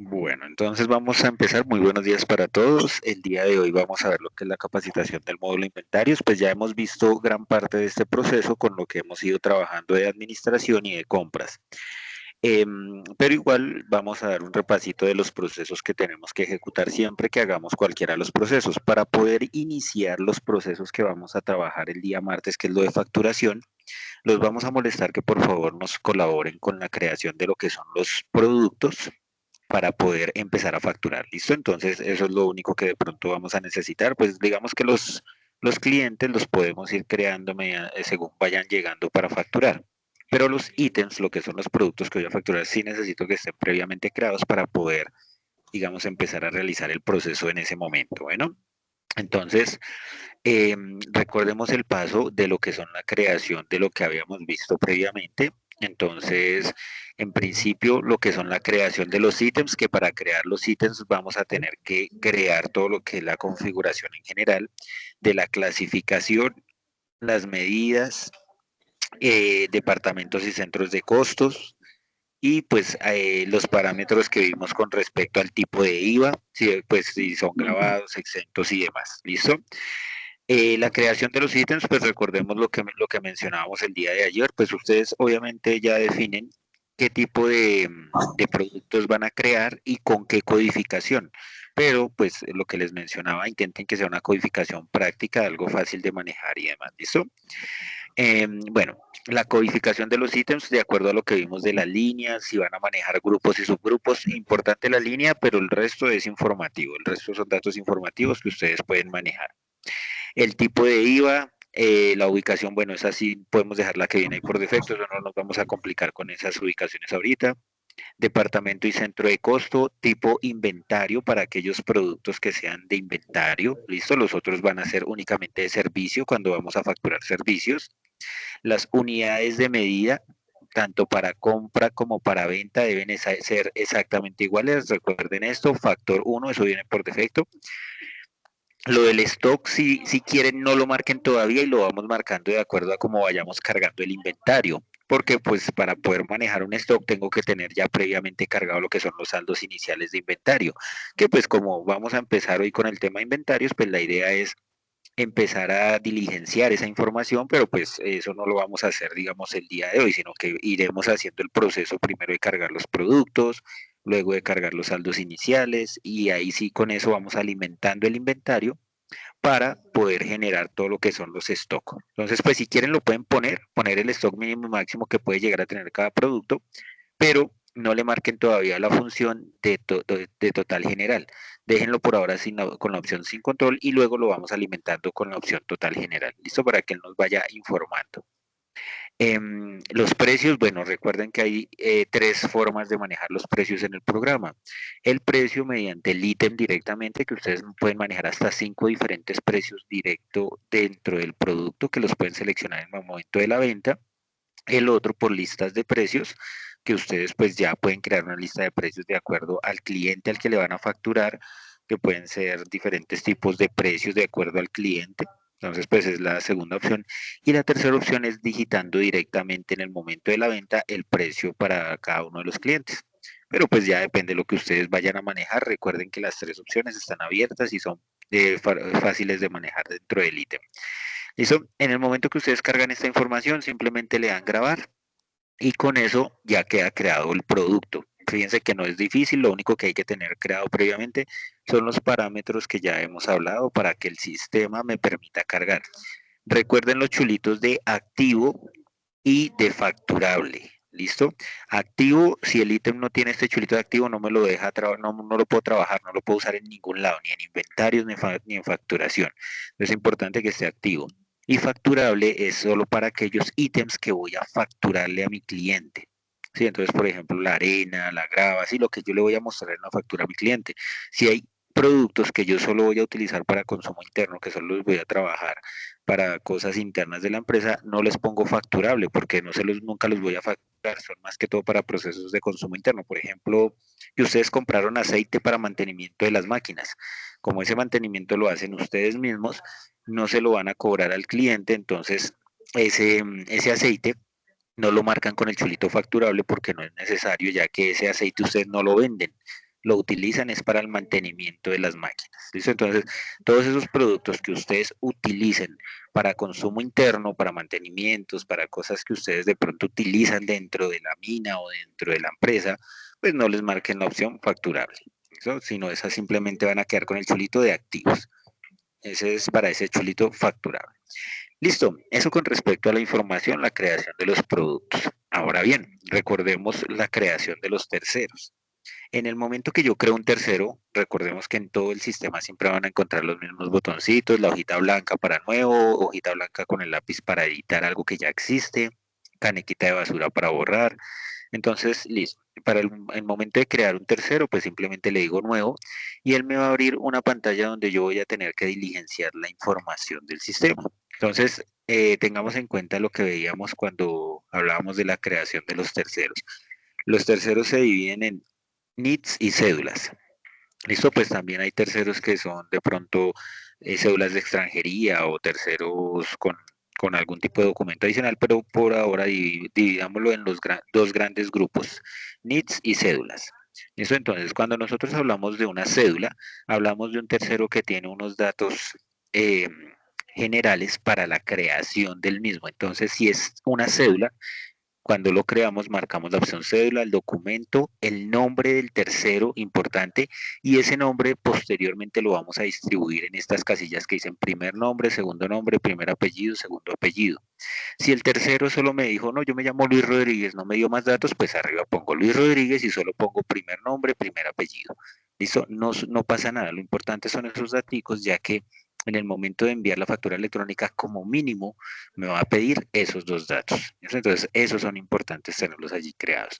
Bueno, entonces vamos a empezar. Muy buenos días para todos. El día de hoy vamos a ver lo que es la capacitación del módulo inventarios. Pues ya hemos visto gran parte de este proceso con lo que hemos ido trabajando de administración y de compras. Pero igual vamos a dar un repasito de los procesos que tenemos que ejecutar siempre que hagamos cualquiera de los procesos. Para poder iniciar los procesos que vamos a trabajar el día martes, que es lo de facturación, los vamos a molestar que por favor nos colaboren con la creación de lo que son los productos para poder empezar a facturar. ¿Listo? Entonces, eso es lo único que de pronto vamos a necesitar. Pues digamos que los clientes los podemos ir creando según vayan llegando para facturar. Pero los ítems, lo que son los productos que voy a facturar, sí necesito que estén previamente creados para poder, digamos, empezar a realizar el proceso en ese momento. Bueno, entonces, recordemos el paso de lo que son la creación de lo que habíamos visto previamente. Entonces, en principio, lo que son la creación de los ítems, que para crear los ítems vamos a tener que crear todo lo que es la configuración en general de la clasificación, las medidas, departamentos y centros de costos, y pues los parámetros que vimos con respecto al tipo de IVA, si son grabados, exentos y demás. ¿Listo? La creación de los ítems, pues recordemos lo que mencionábamos el día de ayer, pues ustedes obviamente ya definen qué tipo de productos van a crear y con qué codificación. Pero pues lo que les mencionaba, intenten que sea una codificación práctica, algo fácil de manejar y demás, ¿listo? Bueno, la codificación de los ítems de acuerdo a lo que vimos de las líneas, si van a manejar grupos y subgrupos, importante la línea, pero el resto es informativo, el resto son datos informativos que ustedes pueden manejar. El tipo de IVA, la ubicación, bueno, esa sí podemos dejarla que viene ahí por defecto, eso no nos vamos a complicar con esas ubicaciones ahorita. Departamento y centro de costo, tipo inventario para aquellos productos que sean de inventario, listo, los otros van a ser únicamente de servicio cuando vamos a facturar servicios. Las unidades de medida, tanto para compra como para venta, deben ser exactamente iguales. Recuerden esto, factor uno, eso viene por defecto. Lo del stock, si quieren, no lo marquen todavía y lo vamos marcando de acuerdo a cómo vayamos cargando el inventario. Porque pues para poder manejar un stock tengo que tener ya previamente cargado lo que son los saldos iniciales de inventario. Que pues como vamos a empezar hoy con el tema de inventarios, pues la idea es empezar a diligenciar esa información, pero pues eso no lo vamos a hacer, digamos, el día de hoy, sino que iremos haciendo el proceso primero de cargar los productos, luego de cargar los saldos iniciales y ahí sí con eso vamos alimentando el inventario para poder generar todo lo que son los stock. Entonces, pues si quieren lo pueden poner el stock mínimo y máximo que puede llegar a tener cada producto, pero no le marquen todavía la función de total general. Déjenlo por ahora con la opción sin control y luego lo vamos alimentando con la opción total general. ¿Listo? Para que él nos vaya informando. Los precios, bueno, recuerden que hay tres formas de manejar los precios en el programa. El precio mediante el ítem directamente, que ustedes pueden manejar hasta 5 diferentes precios directo dentro del producto, que los pueden seleccionar en el momento de la venta. El otro por listas de precios, que ustedes pues ya pueden crear una lista de precios de acuerdo al cliente al que le van a facturar, que pueden ser diferentes tipos de precios de acuerdo al cliente. Entonces, pues es la segunda opción. Y la tercera opción es digitando directamente en el momento de la venta el precio para cada uno de los clientes. Pero pues ya depende de lo que ustedes vayan a manejar. Recuerden que las tres opciones están abiertas y son fáciles de manejar dentro del ítem. ¿Listo? En el momento que ustedes cargan esta información, simplemente le dan grabar y con eso ya queda creado el producto. Fíjense que no es difícil, lo único que hay que tener creado previamente son los parámetros que ya hemos hablado para que el sistema me permita cargar. Recuerden los chulitos de activo y de facturable. ¿Listo? Activo, si el ítem no tiene este chulito de activo, no me lo deja, no lo puedo trabajar, no lo puedo usar en ningún lado, ni en inventarios, ni en facturación. Es importante que esté activo. Y facturable es solo para aquellos ítems que voy a facturarle a mi cliente. Sí, entonces, por ejemplo, la arena, la grava, sí, lo que yo le voy a mostrar en la factura a mi cliente. Si hay productos que yo solo voy a utilizar para consumo interno, que solo los voy a trabajar para cosas internas de la empresa, no les pongo facturable porque nunca los voy a facturar, son más que todo para procesos de consumo interno. Por ejemplo, que ustedes compraron aceite para mantenimiento de las máquinas. Como ese mantenimiento lo hacen ustedes mismos, no se lo van a cobrar al cliente, entonces ese aceite no lo marcan con el chulito facturable porque no es necesario, ya que ese aceite ustedes no lo venden. lo utilizan es para el mantenimiento de las máquinas. ¿Listo? Entonces, todos esos productos que ustedes utilicen para consumo interno, para mantenimientos, para cosas que ustedes de pronto utilizan dentro de la mina o dentro de la empresa, pues no les marquen la opción facturable. ¿Listo? Sino esas simplemente van a quedar con el chulito de activos. Ese es para ese chulito facturable. Listo, eso con respecto a la información, la creación de los productos. Ahora bien, recordemos la creación de los terceros. En el momento que yo creo un tercero, recordemos que en todo el sistema siempre van a encontrar los mismos botoncitos, la hojita blanca para nuevo, hojita blanca con el lápiz para editar algo que ya existe, canequita de basura para borrar. Entonces, listo. Para el momento de crear un tercero, pues simplemente le digo nuevo y él me va a abrir una pantalla donde yo voy a tener que diligenciar la información del sistema. Entonces, tengamos en cuenta lo que veíamos cuando hablábamos de la creación de los terceros. Los terceros se dividen en NITs y cédulas. Listo, pues también hay terceros que son de pronto cédulas de extranjería o terceros con algún tipo de documento adicional, pero por ahora dividámoslo en los dos grandes grupos, NITs y cédulas. Listo, entonces cuando nosotros hablamos de una cédula, hablamos de un tercero que tiene unos datos eh, generales para la creación del mismo. Entonces, si es una cédula, cuando lo creamos, marcamos la opción cédula, el documento, el nombre del tercero importante y ese nombre posteriormente lo vamos a distribuir en estas casillas que dicen nombre, primer apellido, segundo apellido. Si el tercero solo me dijo, no, yo me llamo Luis Rodríguez, no me dio más datos, pues arriba pongo Luis Rodríguez y solo pongo primer nombre, primer apellido. ¿Listo? No, no pasa nada, lo importante son esos datos, ya que en el momento de enviar la factura electrónica, como mínimo, me va a pedir esos dos datos. Entonces, esos son importantes tenerlos allí creados.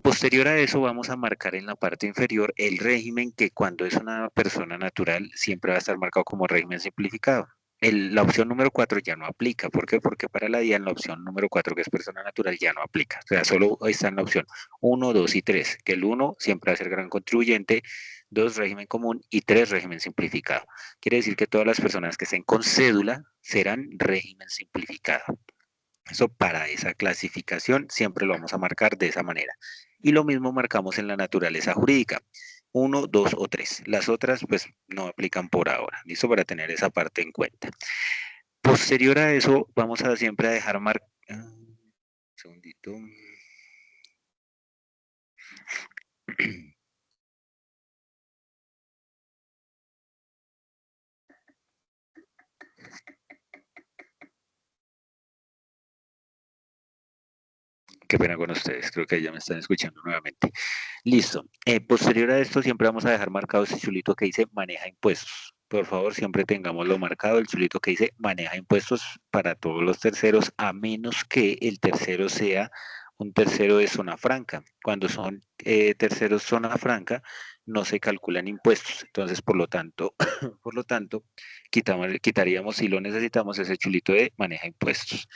Posterior a eso, vamos a marcar en la parte inferior el régimen que cuando es una persona natural siempre va a estar marcado como régimen simplificado. La opción número 4 ya no aplica. ¿Por qué? Porque para la DIAN la opción número 4 que es persona natural, ya no aplica. O sea, solo está en la opción uno, 2 y 3, que el uno siempre va a ser gran contribuyente, 2 régimen común y 3 régimen simplificado. Quiere decir que todas las personas que estén con cédula serán régimen simplificado. Eso para esa clasificación siempre lo vamos a marcar de esa manera. Y lo mismo marcamos en la naturaleza jurídica. Uno, dos o tres. Las otras pues no aplican por ahora. ¿Listo? Para tener esa parte en cuenta. Posterior a eso vamos a siempre a dejar marcado. Un segundito. Qué pena con ustedes, creo que ya me están escuchando nuevamente. Listo. Posterior a esto, siempre vamos a dejar marcado ese chulito que dice maneja impuestos. Por favor, siempre tengámoslo marcado, el chulito que dice maneja impuestos para todos los terceros, a menos que el tercero sea un tercero de zona franca. Cuando son terceros zona franca, no se calculan impuestos. Entonces, por lo tanto, quitaríamos, si lo necesitamos, ese chulito de maneja impuestos.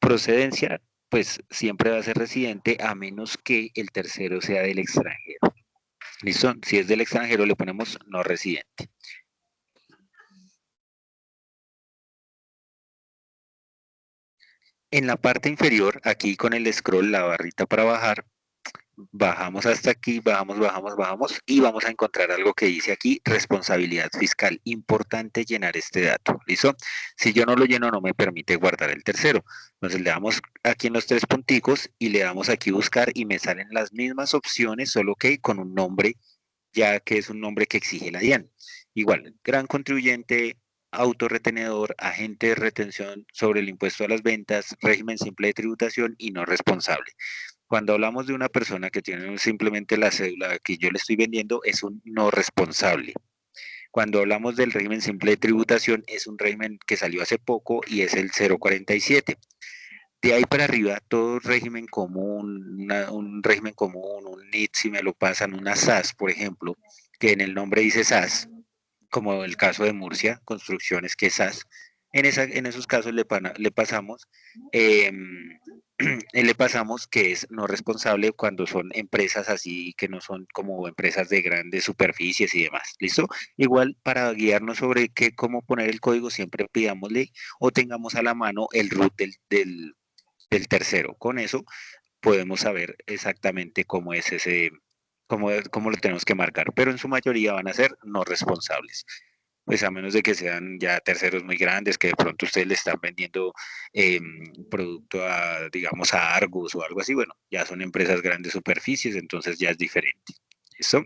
Procedencia, pues siempre va a ser residente a menos que el tercero sea del extranjero. ¿Listo? Si es del extranjero le ponemos no residente. En la parte inferior, aquí con el scroll, la barrita para bajar, bajamos hasta aquí, bajamos y vamos a encontrar algo que dice aquí, responsabilidad fiscal. Importante llenar este dato, ¿listo? Si yo no lo lleno, no me permite guardar el tercero. Entonces le damos aquí en los tres punticos y le damos aquí buscar y me salen las mismas opciones, solo que con un nombre, ya que es un nombre que exige la DIAN. Igual, gran contribuyente, autorretenedor, agente de retención sobre el impuesto a las ventas, régimen simple de tributación y no responsable. Cuando hablamos de una persona que tiene simplemente la cédula que yo le estoy vendiendo, es un no responsable. Cuando hablamos del régimen simple de tributación, es un régimen que salió hace poco y es el 047. De ahí para arriba, todo régimen común, un régimen común, un NIT, si me lo pasan, una SAS, por ejemplo, que en el nombre dice SAS, como el caso de Murcia, construcciones que es SAS, en esos casos le pasamos eh, le pasamos que es no responsable cuando son empresas así que no son como empresas de grandes superficies y demás. ¿Listo? Igual para guiarnos sobre qué, cómo poner el código, siempre pidámosle o tengamos a la mano el root del tercero. Con eso podemos saber exactamente cómo lo tenemos que marcar, pero en su mayoría van a ser no responsables. Pues a menos de que sean ya terceros muy grandes, que de pronto ustedes le están vendiendo producto a, digamos, a Argos o algo así, bueno, ya son empresas grandes superficies, entonces ya es diferente. ¿Listo?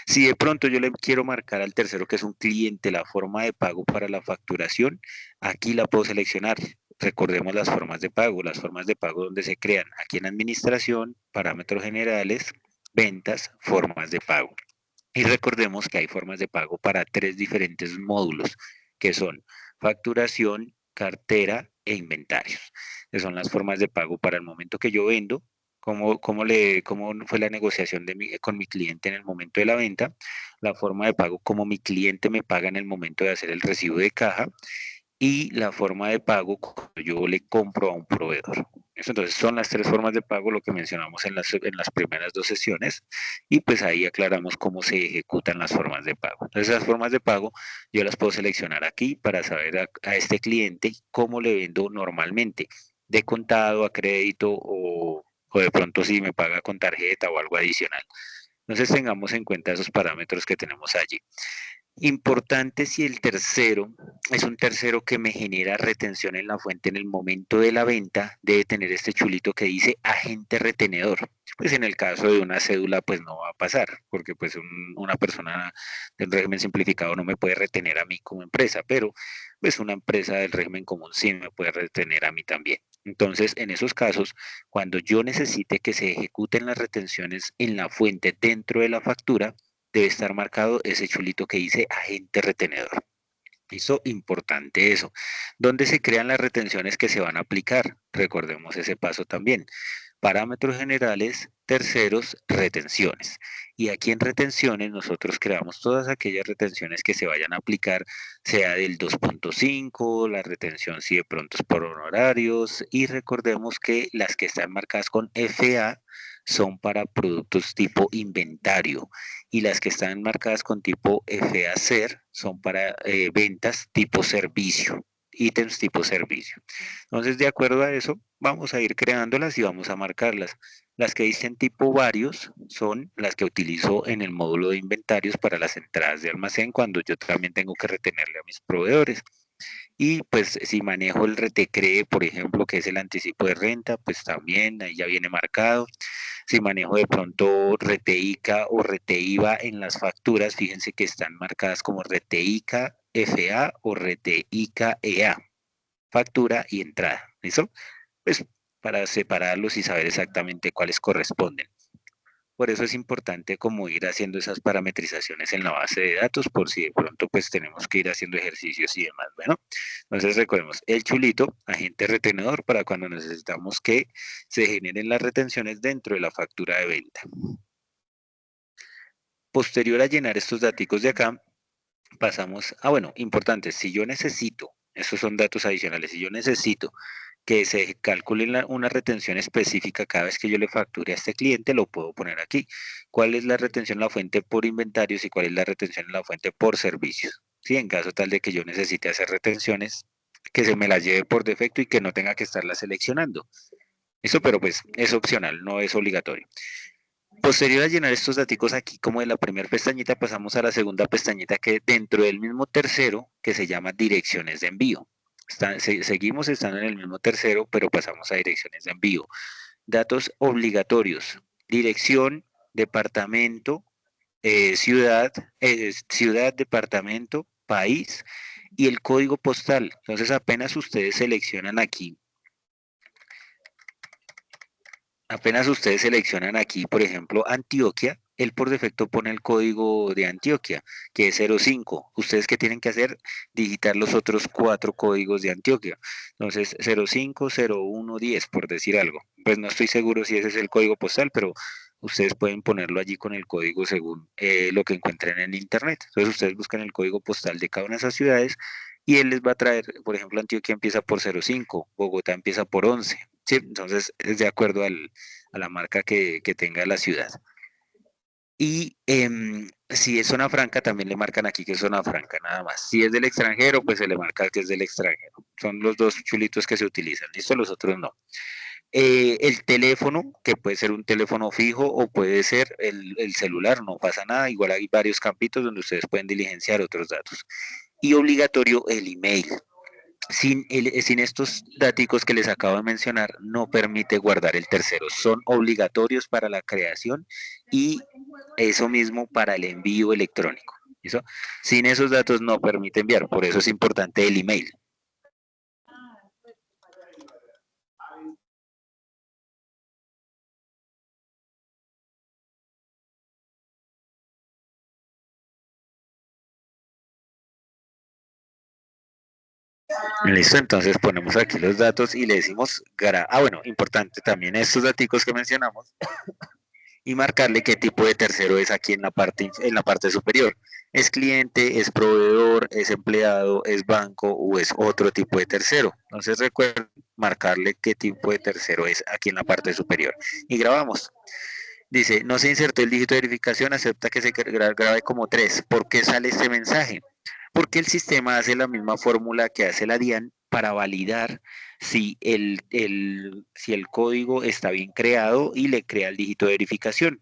Si de pronto yo le quiero marcar al tercero que es un cliente la forma de pago para la facturación, aquí la puedo seleccionar. Recordemos las formas de pago donde se crean aquí en administración, parámetros generales, ventas, formas de pago. Y recordemos que hay formas de pago para tres diferentes módulos, que son facturación, cartera e inventarios. Que son las formas de pago para el momento que yo vendo, cómo fue la negociación con mi cliente en el momento de la venta, la forma de pago como mi cliente me paga en el momento de hacer el recibo de caja y la forma de pago cuando yo le compro a un proveedor. Eso, entonces son las tres formas de pago, lo que mencionamos en las primeras dos sesiones, y pues ahí aclaramos cómo se ejecutan las formas de pago. Entonces las formas de pago yo las puedo seleccionar aquí para saber a este cliente cómo le vendo normalmente, de contado, a crédito o de pronto si me paga con tarjeta o algo adicional. Entonces tengamos en cuenta esos parámetros que tenemos allí. Importante si el tercero es un tercero que me genera retención en la fuente en el momento de la venta, debe tener este chulito que dice agente retenedor. Pues en el caso de una cédula, pues no va a pasar, porque pues una persona del régimen simplificado no me puede retener a mí como empresa, pero pues una empresa del régimen común sí me puede retener a mí también. Entonces, en esos casos, cuando yo necesite que se ejecuten las retenciones en la fuente dentro de la factura, debe estar marcado ese chulito que dice agente retenedor. Eso, importante eso. ¿Dónde se crean las retenciones que se van a aplicar? Recordemos ese paso también. Parámetros generales, terceros, retenciones. Y aquí en retenciones nosotros creamos todas aquellas retenciones que se vayan a aplicar, sea del 2.5, la retención si de pronto es por honorarios, y recordemos que las que están marcadas con FA son para productos tipo inventario y las que están marcadas con tipo FACER son para ventas tipo servicio, ítems tipo servicio. Entonces, de acuerdo a eso, vamos a ir creándolas y vamos a marcarlas. Las que dicen tipo varios son las que utilizo en el módulo de inventarios para las entradas de almacén cuando yo también tengo que retenerle a mis proveedores. Y pues si manejo el retecree, por ejemplo, que es el anticipo de renta, pues también ahí ya viene marcado. Si manejo de pronto reteica o reteiva en las facturas, fíjense que están marcadas como reteica FA o reteica EA, factura y entrada. ¿Listo? Pues para separarlos y saber exactamente cuáles corresponden. Por eso es importante como ir haciendo esas parametrizaciones en la base de datos por si de pronto pues tenemos que ir haciendo ejercicios y demás. Bueno, entonces recordemos el chulito, agente retenedor para cuando necesitamos que se generen las retenciones dentro de la factura de venta. Posterior a llenar estos datos de acá, pasamos a, bueno, importante, si yo necesito, estos son datos adicionales, si yo necesito que se calcule una retención específica cada vez que yo le facture a este cliente, lo puedo poner aquí. ¿Cuál es la retención en la fuente por inventarios y cuál es la retención en la fuente por servicios? Sí, en caso tal de que yo necesite hacer retenciones, que se me las lleve por defecto y que no tenga que estarlas seleccionando. Eso, pero pues es opcional, no es obligatorio. Posterior a llenar estos datos aquí como de la primera pestañita, pasamos a la segunda pestañita que dentro del mismo tercero, que se llama direcciones de envío. Seguimos estando en el mismo tercero, pero pasamos a direcciones de envío. Datos obligatorios, dirección, departamento, ciudad, ciudad, departamento, país y el código postal. Entonces apenas ustedes seleccionan aquí Apenas ustedes seleccionan aquí, por ejemplo, Antioquia, él por defecto pone el código de Antioquia, que es 05. ¿Ustedes qué tienen que hacer? Digitar los otros cuatro códigos de Antioquia. Entonces, 05, 01, 10, por decir algo. Pues no estoy seguro si ese es el código postal, pero ustedes pueden ponerlo allí con el código según lo que encuentren en internet. Entonces, ustedes buscan el código postal de cada una de esas ciudades y él les va a traer, por ejemplo, Antioquia empieza por 05, Bogotá empieza por 11. Sí, entonces es de acuerdo a la marca que tenga la ciudad. Y si es zona franca, también le marcan aquí que es zona franca, nada más. Si es del extranjero, pues se le marca que es del extranjero. Son los dos chulitos que se utilizan, listo, los otros no. El teléfono, que puede ser un teléfono fijo o puede ser el celular, no pasa nada, igual hay varios campitos donde ustedes pueden diligenciar otros datos. Y obligatorio el email. Sin estos datos que les acabo de mencionar, no permite guardar el tercero. Son obligatorios para la creación y eso mismo para el envío electrónico. ¿Listo? Sin esos datos no permite enviar, por eso es importante el email. Listo, entonces ponemos aquí los datos y le decimos, bueno, importante también estos datos que mencionamos y marcarle qué tipo de tercero es aquí en la parte superior. ¿Es cliente, es proveedor, es empleado, es banco o es otro tipo de tercero? Entonces recuerden marcarle qué tipo de tercero es aquí en la parte superior. Y grabamos. Dice, no se insertó el dígito de verificación, acepta que se grabe como 3. ¿Por qué sale este mensaje? Porque el sistema hace la misma fórmula que hace la DIAN para validar si el código está bien creado y le crea el dígito de verificación.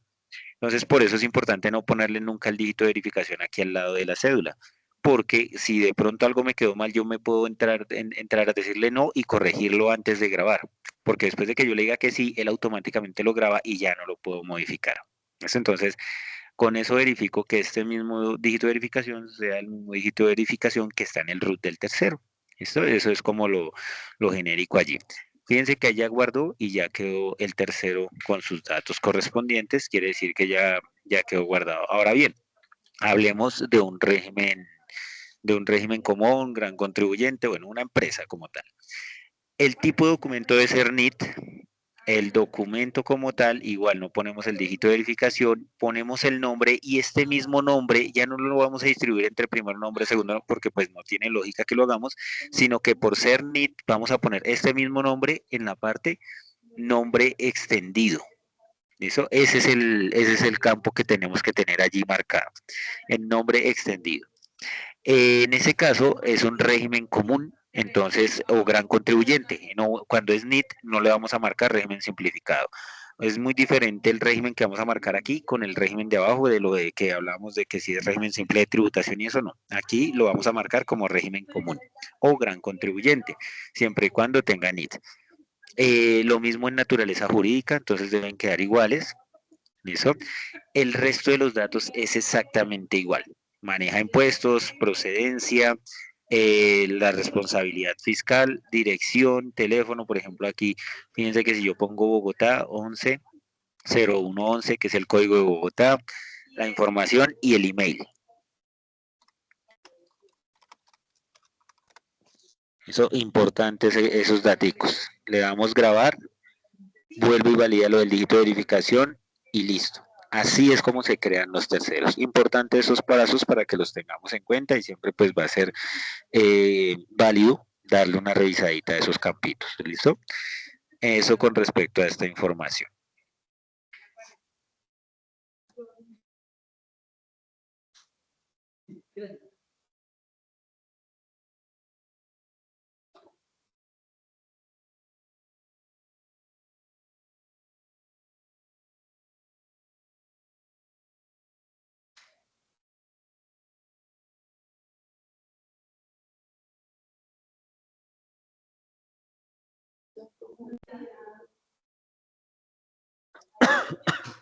Entonces, por eso es importante no ponerle nunca el dígito de verificación aquí al lado de la cédula, porque si de pronto algo me quedó mal, yo me puedo entrar a decirle no y corregirlo antes de grabar, porque después de que yo le diga que sí, él automáticamente lo graba y ya no lo puedo modificar. Entonces, con eso verifico que este mismo dígito de verificación sea el mismo dígito de verificación que está en el root del tercero. ¿Listo? Eso es como lo genérico allí. Fíjense que ya guardó y ya quedó el tercero con sus datos correspondientes, quiere decir que ya quedó guardado. Ahora bien, hablemos de un régimen común, gran contribuyente, bueno, una empresa como tal. El tipo de documento debe ser NIT, el documento como tal, igual no ponemos el dígito de verificación, ponemos el nombre y este mismo nombre ya no lo vamos a distribuir entre primer nombre, segundo nombre, porque pues no tiene lógica que lo hagamos, sino que por ser NIT vamos a poner este mismo nombre en la parte nombre extendido. ¿Listo? Ese es el campo que tenemos que tener allí marcado, el nombre extendido. En ese caso es un régimen común, entonces, o gran contribuyente. No, cuando es NIT no le vamos a marcar régimen simplificado. Es muy diferente el régimen que vamos a marcar aquí con el régimen de abajo de lo de que hablamos de que si es régimen simple de tributación y eso no. Aquí lo vamos a marcar como régimen común o gran contribuyente, siempre y cuando tenga NIT. Lo mismo en naturaleza jurídica, entonces deben quedar iguales. ¿Listo? El resto de los datos es exactamente igual. Maneja impuestos, procedencia, la responsabilidad fiscal, dirección, teléfono, por ejemplo, aquí, fíjense que si yo pongo Bogotá 11 que es el código de Bogotá, la información y el email. Eso importante esos datos. Le damos grabar, vuelve y valida lo del dígito de verificación y listo. Así es como se crean los terceros. Importante esos pasos para que los tengamos en cuenta y siempre pues va a ser válido darle una revisadita a esos campitos. ¿Listo? Eso con respecto a esta información.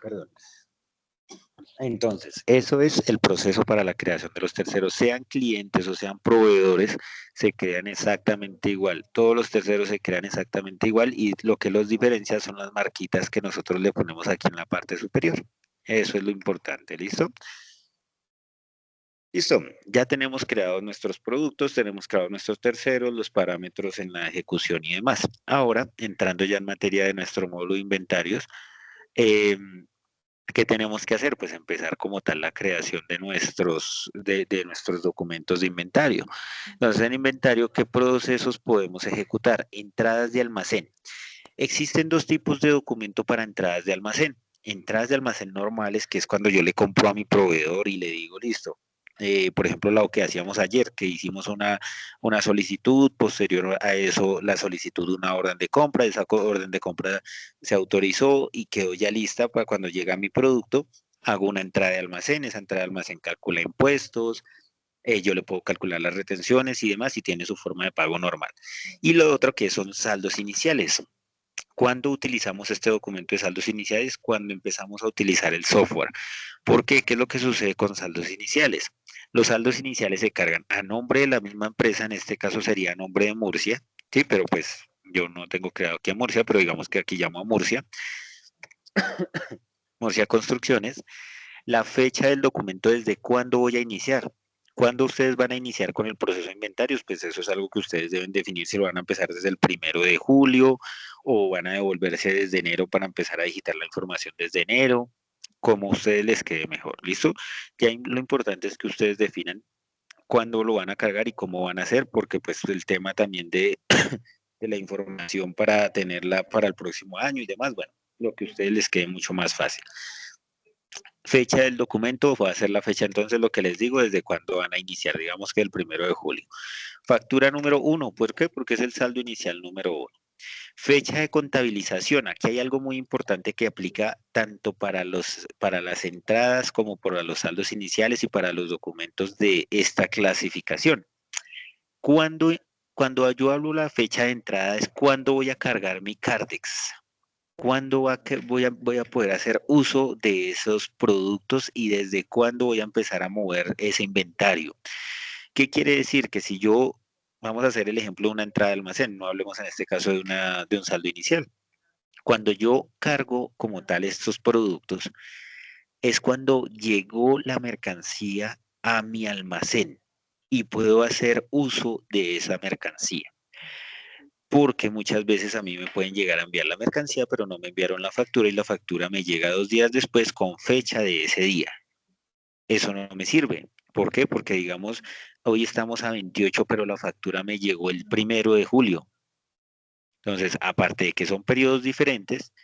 Perdón. Entonces, eso es el proceso para la creación de los terceros, sean clientes o sean proveedores, se crean exactamente igual. Todos los terceros se crean exactamente igual y lo que los diferencia son las marquitas que nosotros le ponemos aquí en la parte superior. Eso es lo importante, ¿listo? Listo, ya tenemos creados nuestros productos, tenemos creados nuestros terceros, los parámetros en la ejecución y demás. Ahora, entrando ya en materia de nuestro módulo de inventarios, eh, ¿qué tenemos que hacer? Pues empezar como tal la creación de nuestros documentos de inventario. Entonces, en inventario, ¿qué procesos podemos ejecutar? Entradas de almacén. Existen dos tipos de documento para entradas de almacén. Entradas de almacén normales, que es cuando yo le compro a mi proveedor y le digo, listo, Por ejemplo, lo que hacíamos ayer, que hicimos una solicitud, posterior a eso la solicitud de una orden de compra, esa orden de compra se autorizó y quedó ya lista para cuando llega mi producto, hago una entrada de almacén, esa entrada de almacén calcula impuestos, yo le puedo calcular las retenciones y demás y tiene su forma de pago normal. Y lo otro que son saldos iniciales. ¿Cuándo utilizamos este documento de saldos iniciales? Cuando empezamos a utilizar el software. ¿Por qué? ¿Qué es lo que sucede con saldos iniciales? Los saldos iniciales se cargan a nombre de la misma empresa, en este caso sería a nombre de Murcia, sí, pero pues yo no tengo creado aquí a Murcia, pero digamos que aquí llamo a Murcia, Murcia Construcciones, la fecha del documento desde cuándo voy a iniciar. ¿Cuándo ustedes van a iniciar con el proceso de inventarios? Pues eso es algo que ustedes deben definir si lo van a empezar desde el 1 de julio o van a devolverse desde enero para empezar a digitar la información desde enero, como a ustedes les quede mejor. ¿Listo? Ya lo importante es que ustedes definan cuándo lo van a cargar y cómo van a hacer, porque pues el tema también de la información para tenerla para el próximo año y demás, bueno, lo que a ustedes les quede mucho más fácil. Fecha del documento va a ser la fecha, entonces lo que les digo, desde cuándo van a iniciar, digamos que el 1 de julio. Factura número uno, ¿por qué? Porque es el saldo inicial número uno. Fecha de contabilización, aquí hay algo muy importante que aplica tanto para las entradas como para los saldos iniciales y para los documentos de esta clasificación. Cuando, cuando yo hablo la fecha de entrada es cuándo voy a cargar mi Cardex. ¿Cuándo voy a poder hacer uso de esos productos y desde cuándo voy a empezar a mover ese inventario? ¿Qué quiere decir? Que si yo, vamos a hacer el ejemplo de una entrada de almacén, no hablemos en este caso de un saldo inicial. Cuando yo cargo como tal estos productos, es cuando llegó la mercancía a mi almacén y puedo hacer uso de esa mercancía. Porque muchas veces a mí me pueden llegar a enviar la mercancía, pero no me enviaron la factura y la factura me llega 2 días después con fecha de ese día. Eso no me sirve. ¿Por qué? Porque digamos, hoy estamos a 28, pero la factura me llegó el 1 de julio. Entonces, aparte de que son periodos diferentes,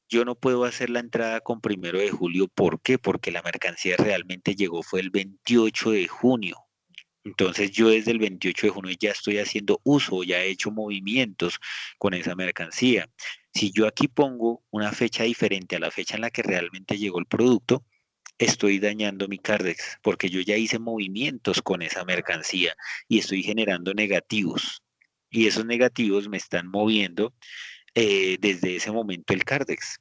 yo no puedo hacer la entrada con 1 de julio. ¿Por qué? Porque la mercancía realmente llegó fue el 28 de junio. Entonces yo desde el 28 de junio ya estoy haciendo uso, ya he hecho movimientos con esa mercancía. Si yo aquí pongo una fecha diferente a la fecha en la que realmente llegó el producto, estoy dañando mi Cardex porque yo ya hice movimientos con esa mercancía y estoy generando negativos. Y esos negativos me están moviendo desde ese momento el Cardex.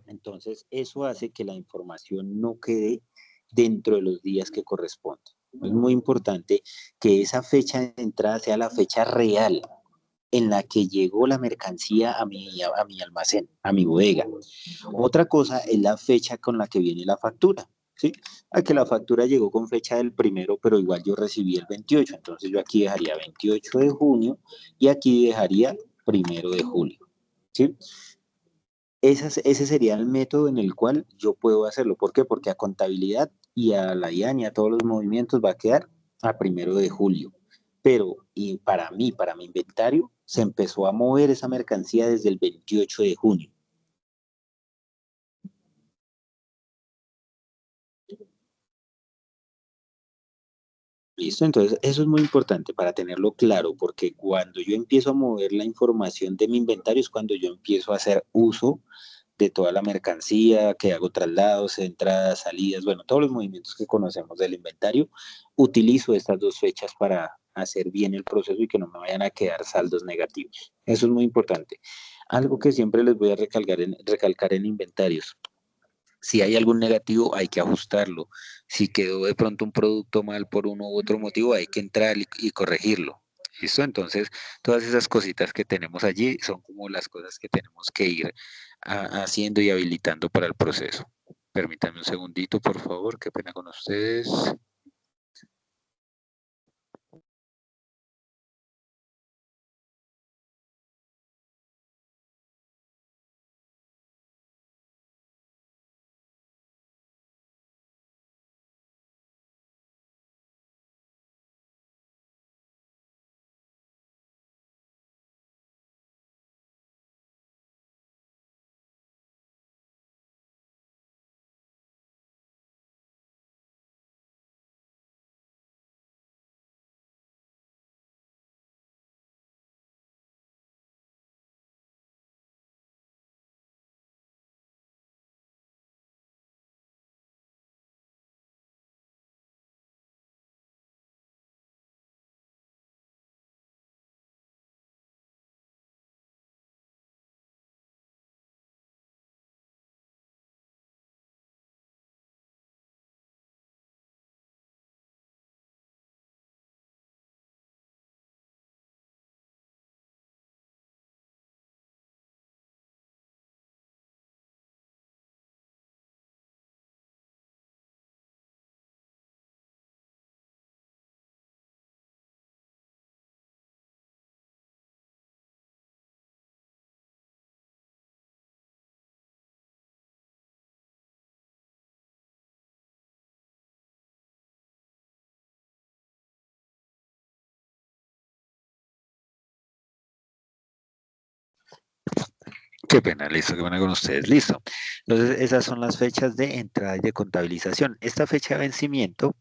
Entonces, eso hace que la información no quede dentro de los días que corresponden. Es muy importante que esa fecha de entrada sea la fecha real en la que llegó la mercancía a mi almacén, a mi bodega. Otra cosa es la fecha con la que viene la factura. ¿Sí? A que la factura llegó con fecha del 1, pero igual yo recibí el 28, entonces yo aquí dejaría 28 de junio y aquí dejaría 1 de julio. ¿Sí? Ese sería el método en el cual yo puedo hacerlo. ¿Por qué? Porque a contabilidad y a la IAN y a todos los movimientos va a quedar a 1 de julio. Pero y para mí, para mi inventario, se empezó a mover esa mercancía desde el 28 de junio. ¿Listo? Entonces, eso es muy importante para tenerlo claro, porque cuando yo empiezo a mover la información de mi inventario es cuando yo empiezo a hacer uso de toda la mercancía, que hago traslados, entradas, salidas, bueno, todos los movimientos que conocemos del inventario, utilizo estas dos fechas para hacer bien el proceso y que no me vayan a quedar saldos negativos. Eso es muy importante. Algo que siempre les voy a recalcar en inventarios. Si hay algún negativo, hay que ajustarlo. Si quedó de pronto un producto mal por uno u otro motivo, hay que entrar y corregirlo. ¿Listo? Entonces, todas esas cositas que tenemos allí son como las cosas que tenemos que ir haciendo y habilitando para el proceso. Permítanme un segundito, por favor, qué pena con ustedes. Qué pena, listo, qué pena con ustedes, listo. Entonces, esas son las fechas de entrada y de contabilización. Esta fecha de vencimiento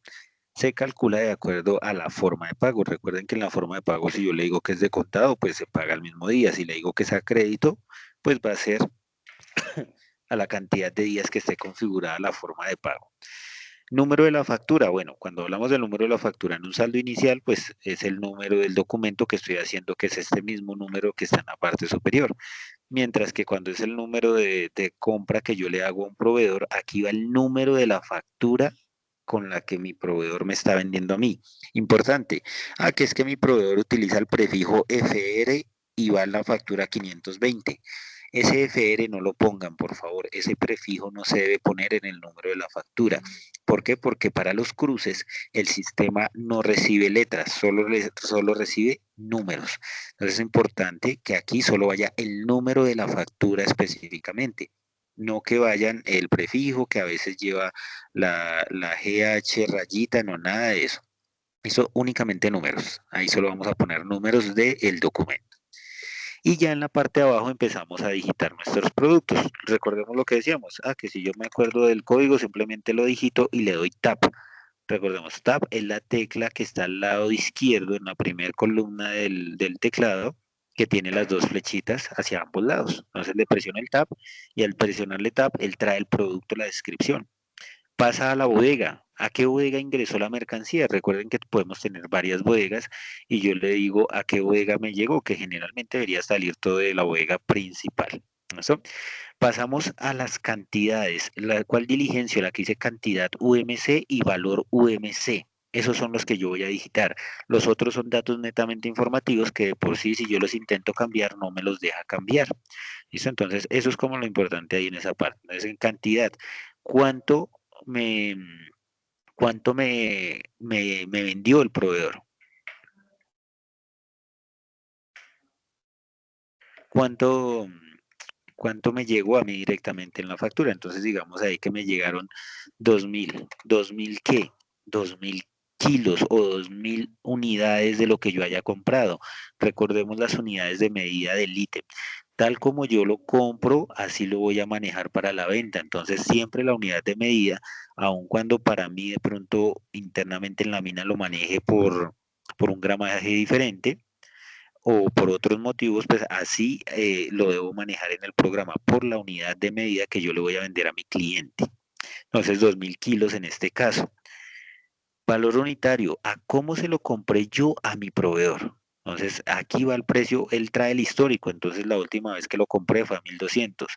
se calcula de acuerdo a la forma de pago. Recuerden que en la forma de pago, si yo le digo que es de contado, pues se paga el mismo día. Si le digo que es a crédito, pues va a ser a la cantidad de días que esté configurada la forma de pago. Número de la factura. Bueno, cuando hablamos del número de la factura en un saldo inicial, pues es el número del documento que estoy haciendo, que es este mismo número que está en la parte superior. Mientras que cuando es el número de compra que yo le hago a un proveedor, aquí va el número de la factura con la que mi proveedor me está vendiendo a mí. Importante, que es que mi proveedor utiliza el prefijo FR y va en la factura 520. Ese FR no lo pongan, por favor. Ese prefijo no se debe poner en el número de la factura. ¿Por qué? Porque para los cruces el sistema no recibe letras, solo recibe números. Entonces es importante que aquí solo vaya el número de la factura específicamente, no que vayan el prefijo que a veces lleva la GH rayita, no, nada de eso. Eso únicamente números. Ahí solo vamos a poner números del documento. Y ya en la parte de abajo empezamos a digitar nuestros productos. Recordemos lo que decíamos. Que si yo me acuerdo del código, simplemente lo digito y le doy tap. Recordemos, Tab es la tecla que está al lado izquierdo en la primera columna del teclado, que tiene las dos flechitas hacia ambos lados. Entonces le presiono el Tab y al presionarle Tab, él trae el producto, la descripción. Pasa a la bodega. ¿A qué bodega ingresó la mercancía? Recuerden que podemos tener varias bodegas y yo le digo a qué bodega me llegó, que generalmente debería salir todo de la bodega principal. ¿Listo? Pasamos a las cantidades. La cual diligencio, la que dice cantidad UMC y valor UMC. Esos son los que yo voy a digitar. Los otros son datos netamente informativos que de por sí, si yo los intento cambiar, no me los deja cambiar. ¿Listo? Entonces, eso es como lo importante ahí en esa parte. Entonces, en cantidad, ¿cuánto me, cuánto me vendió el proveedor? ¿Cuánto, cuánto me llegó a mí directamente en la factura? Entonces, digamos ahí que me llegaron 2000. ¿2000 qué? 2000 kilos o 2000 unidades de lo que yo haya comprado. Recordemos las unidades de medida del ítem. Tal como yo lo compro, así lo voy a manejar para la venta. Entonces, siempre la unidad de medida, aun cuando para mí de pronto internamente en la mina lo maneje por un gramaje diferente o por otros motivos, pues así lo debo manejar en el programa por la unidad de medida que yo le voy a vender a mi cliente. Entonces, 2000 kilos en este caso. Valor unitario, ¿a cómo se lo compré yo a mi proveedor? Entonces, aquí va el precio, él trae el histórico, entonces la última vez que lo compré fue a 1200.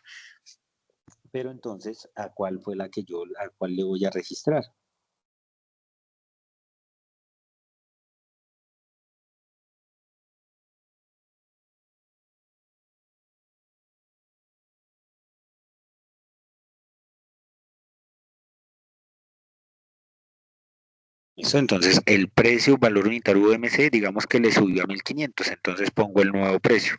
Pero entonces, ¿a cuál fue a cuál le voy a registrar? ¿Listo? Entonces, el precio, valor unitario UMC, digamos que le subió a 1500, entonces pongo el nuevo precio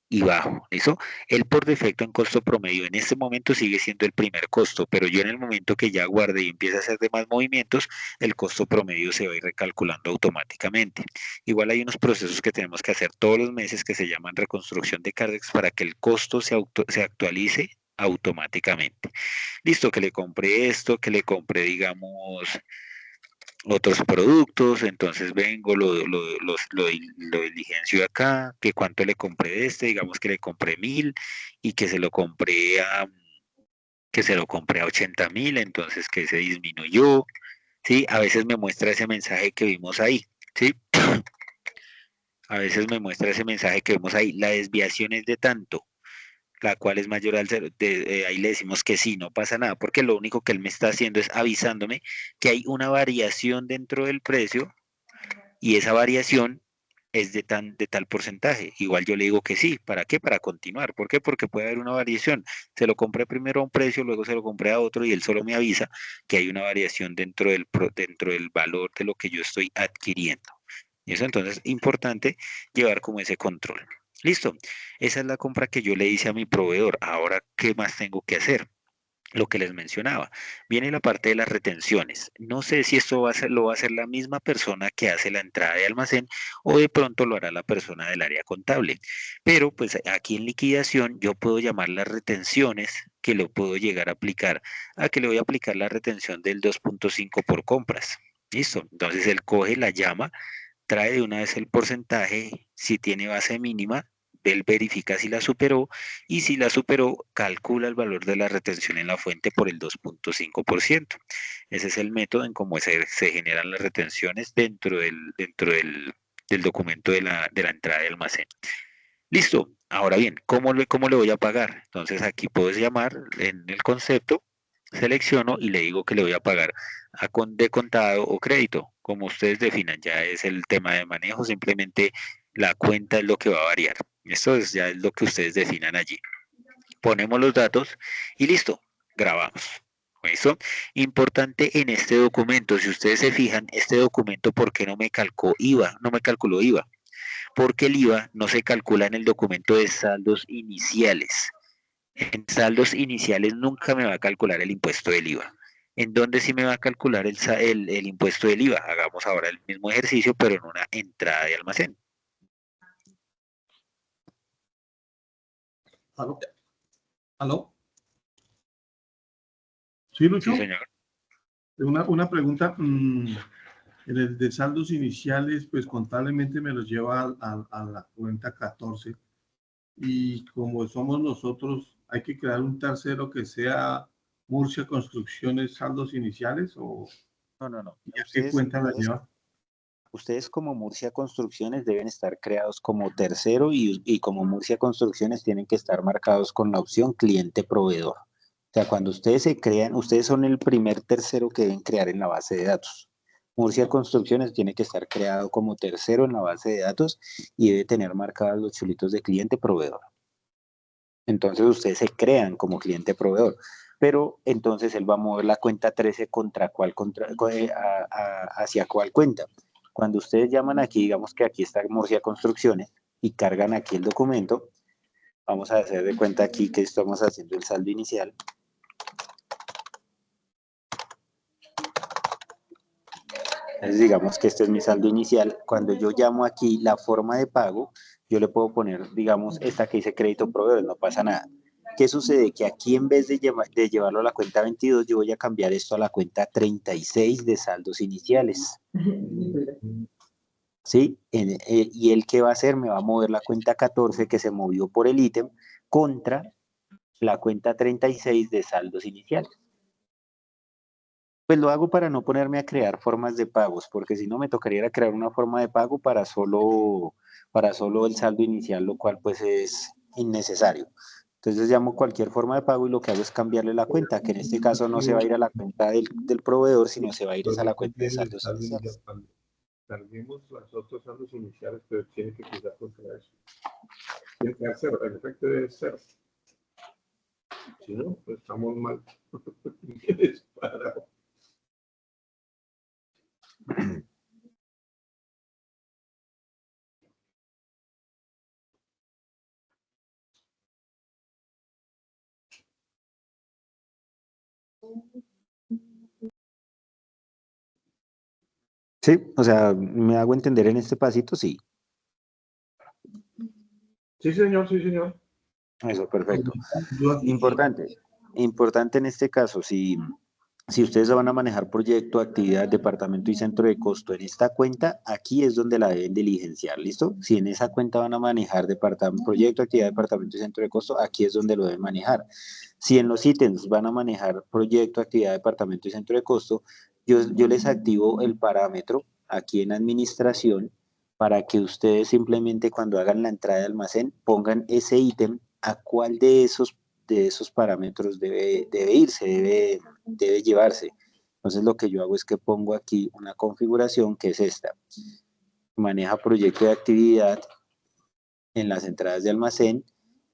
y bajo. ¿Listo? El por defecto en costo promedio en este momento sigue siendo el primer costo, pero yo en el momento que ya guarde y empiece a hacer demás movimientos, el costo promedio se va a ir recalculando automáticamente. Igual hay unos procesos que tenemos que hacer todos los meses que se llaman reconstrucción de Cardex para que el costo se actualice automáticamente. Listo, que le compré esto, que le compré, digamos, otros productos, entonces vengo, lo diligencio acá, que cuánto le compré de este, digamos que le compré 1000 y que se lo compré a 80.000, entonces que se disminuyó, ¿sí? A veces me muestra ese mensaje que vimos ahí, ¿sí? A veces me muestra ese mensaje que vemos ahí, la desviación es de tanto, la cual es mayor al cero, ahí le decimos que sí, no pasa nada, porque lo único que él me está haciendo es avisándome que hay una variación dentro del precio y esa variación es de tal porcentaje. Igual yo le digo que sí. ¿Para qué? Para continuar. ¿Por qué? Porque puede haber una variación. Se lo compré primero a un precio, luego se lo compré a otro y él solo me avisa que hay una variación dentro del valor de lo que yo estoy adquiriendo. Y eso entonces es importante llevar como ese control. Listo. Esa es la compra que yo le hice a mi proveedor. Ahora, ¿qué más tengo que hacer? lo que les mencionaba. Viene la parte de las retenciones. No sé si esto lo va a hacer la misma persona que hace la entrada de almacén o de pronto lo hará la persona del área contable. Pero pues aquí en liquidación yo puedo llamar las retenciones que lo puedo llegar a aplicar. A que le voy a aplicar la retención del 2.5 por compras. Listo. Entonces él coge, la llama, trae de una vez el porcentaje, si tiene base mínima, él verifica si la superó y si la superó, calcula el valor de la retención en la fuente por el 2.5%. Ese es el método en cómo se generan las retenciones del documento de la entrada de almacén. Listo. Ahora bien, cómo le voy a pagar? Entonces aquí puedes llamar en el concepto, selecciono y le digo que le voy a pagar de contado o crédito. Como ustedes definan, ya es el tema de manejo, simplemente la cuenta es lo que va a variar. Esto ya es lo que ustedes definan allí. Ponemos los datos y listo, grabamos. ¿Listo? Importante en este documento, si ustedes se fijan, este documento, ¿por qué no me calcó IVA? No me calculó IVA porque el IVA no se calcula en el documento de saldos iniciales. En saldos iniciales nunca me va a calcular el impuesto del IVA. ¿En dónde sí me va a calcular el impuesto del IVA? Hagamos ahora el mismo ejercicio, pero en una entrada de almacén. ¿Aló? ¿Aló? ¿Sí, Lucho? Sí, señor. Una pregunta. En el de saldos iniciales, pues contablemente me los lleva a la cuenta 14. Y como somos nosotros, ¿hay que crear un tercero que sea Murcia Construcciones Saldos Iniciales o No, no, no. a qué cuenta la lleva? Ustedes como Murcia Construcciones deben estar creados como tercero y como Murcia Construcciones tienen que estar marcados con la opción cliente proveedor. O sea, cuando ustedes se crean, ustedes son el primer tercero que deben crear en la base de datos. Murcia Construcciones tiene que estar creado como tercero en la base de datos y debe tener marcados los chulitos de cliente proveedor. Entonces ustedes se crean como cliente proveedor, pero entonces él va a mover la cuenta 13 hacia cuál cuenta. Cuando ustedes llaman aquí, digamos que aquí está Murcia Construcciones y cargan aquí el documento, vamos a hacer de cuenta aquí que estamos haciendo el saldo inicial. Entonces digamos que este es mi saldo inicial. Cuando yo llamo aquí la forma de pago, yo le puedo poner, digamos, esta que dice crédito proveedor, no pasa nada. ¿Qué sucede? Que aquí en vez de llevarlo a la cuenta 22, yo voy a cambiar esto a la cuenta 36 de saldos iniciales. ¿Sí? Y él, ¿qué va a hacer? Me va a mover la cuenta 14 que se movió por el ítem contra la cuenta 36 de saldos iniciales. Pues lo hago para no ponerme a crear formas de pagos, porque si no me tocaría crear una forma de pago para solo el saldo inicial, lo cual pues es innecesario. Entonces llamo cualquier forma de pago y lo que hago es cambiarle la cuenta, que en este caso no se va a ir a la cuenta del proveedor, sino se va a ir a la cuenta de saldos iniciales. Carguemos los otros saldos iniciales, pero tiene que cruzar contra eso. Tiene que dar cero, el efecto debe ser. Si no, pues estamos mal. Disparado. Sí, o sea, ¿me hago entender en este pasito? Sí. Sí, señor, sí, señor. Eso, perfecto. Importante en este caso, si ustedes van a manejar proyecto, actividad, departamento y centro de costo en esta cuenta, aquí es donde la deben diligenciar, ¿listo? Si en esa cuenta van a manejar proyecto, actividad, departamento y centro de costo, aquí es donde lo deben manejar. Si en los ítems van a manejar proyecto, actividad, departamento y centro de costo, yo les activo el parámetro aquí en administración para que ustedes simplemente cuando hagan la entrada de almacén pongan ese ítem a cuál de esos parámetros debe irse, debe llevarse. Entonces lo que yo hago es que pongo aquí una configuración que es esta. Maneja proyecto de actividad en las entradas de almacén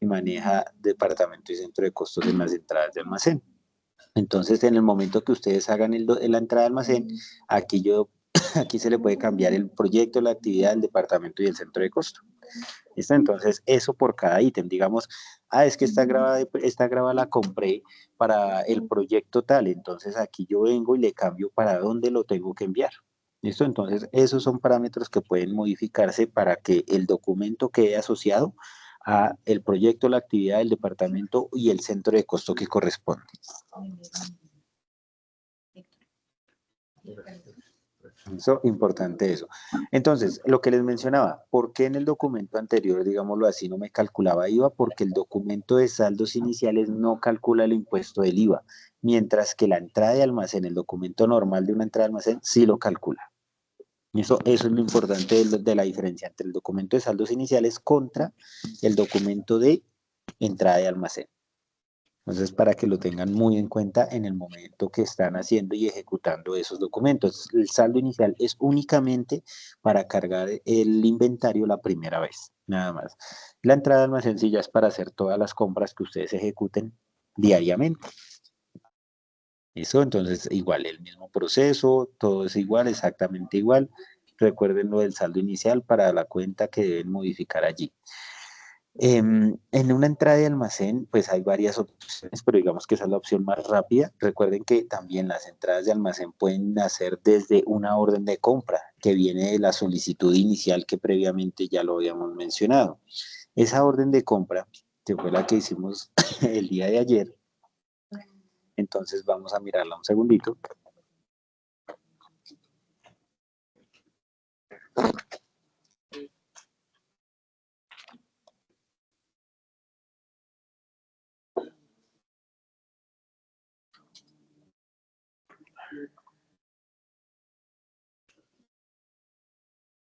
y maneja departamento y centro de costos en las entradas de almacén. Entonces, en el momento que ustedes hagan la entrada de almacén, aquí se le puede cambiar el proyecto, la actividad, el departamento y el centro de costo. ¿Listo? Entonces, eso por cada ítem. Digamos, es que esta grava la compré para el proyecto tal, entonces aquí yo vengo y le cambio para dónde lo tengo que enviar. ¿Listo? Entonces, esos son parámetros que pueden modificarse para que el documento quede asociado a el proyecto, la actividad del departamento y el centro de costo que corresponde. Eso, importante eso. Entonces, lo que les mencionaba, ¿por qué en el documento anterior, digámoslo así, no me calculaba IVA? Porque el documento de saldos iniciales no calcula el impuesto del IVA, mientras que la entrada de almacén, el documento normal de una entrada de almacén, sí lo calcula. Eso es lo importante de la diferencia entre el documento de saldos iniciales contra el documento de entrada de almacén. Entonces, para que lo tengan muy en cuenta en el momento que están haciendo y ejecutando esos documentos. El saldo inicial es únicamente para cargar el inventario la primera vez, nada más. La entrada de almacén sí ya es para hacer todas las compras que ustedes ejecuten diariamente. ¿Listo? Entonces, igual, el mismo proceso, todo es igual, exactamente igual. Recuerden lo del saldo inicial para la cuenta que deben modificar allí. En una entrada de almacén, pues hay varias opciones, pero digamos que esa es la opción más rápida. Recuerden que también las entradas de almacén pueden nacer desde una orden de compra que viene de la solicitud inicial que previamente ya lo habíamos mencionado. Esa orden de compra, que fue la que hicimos el día de ayer, entonces vamos a mirarla un segundito.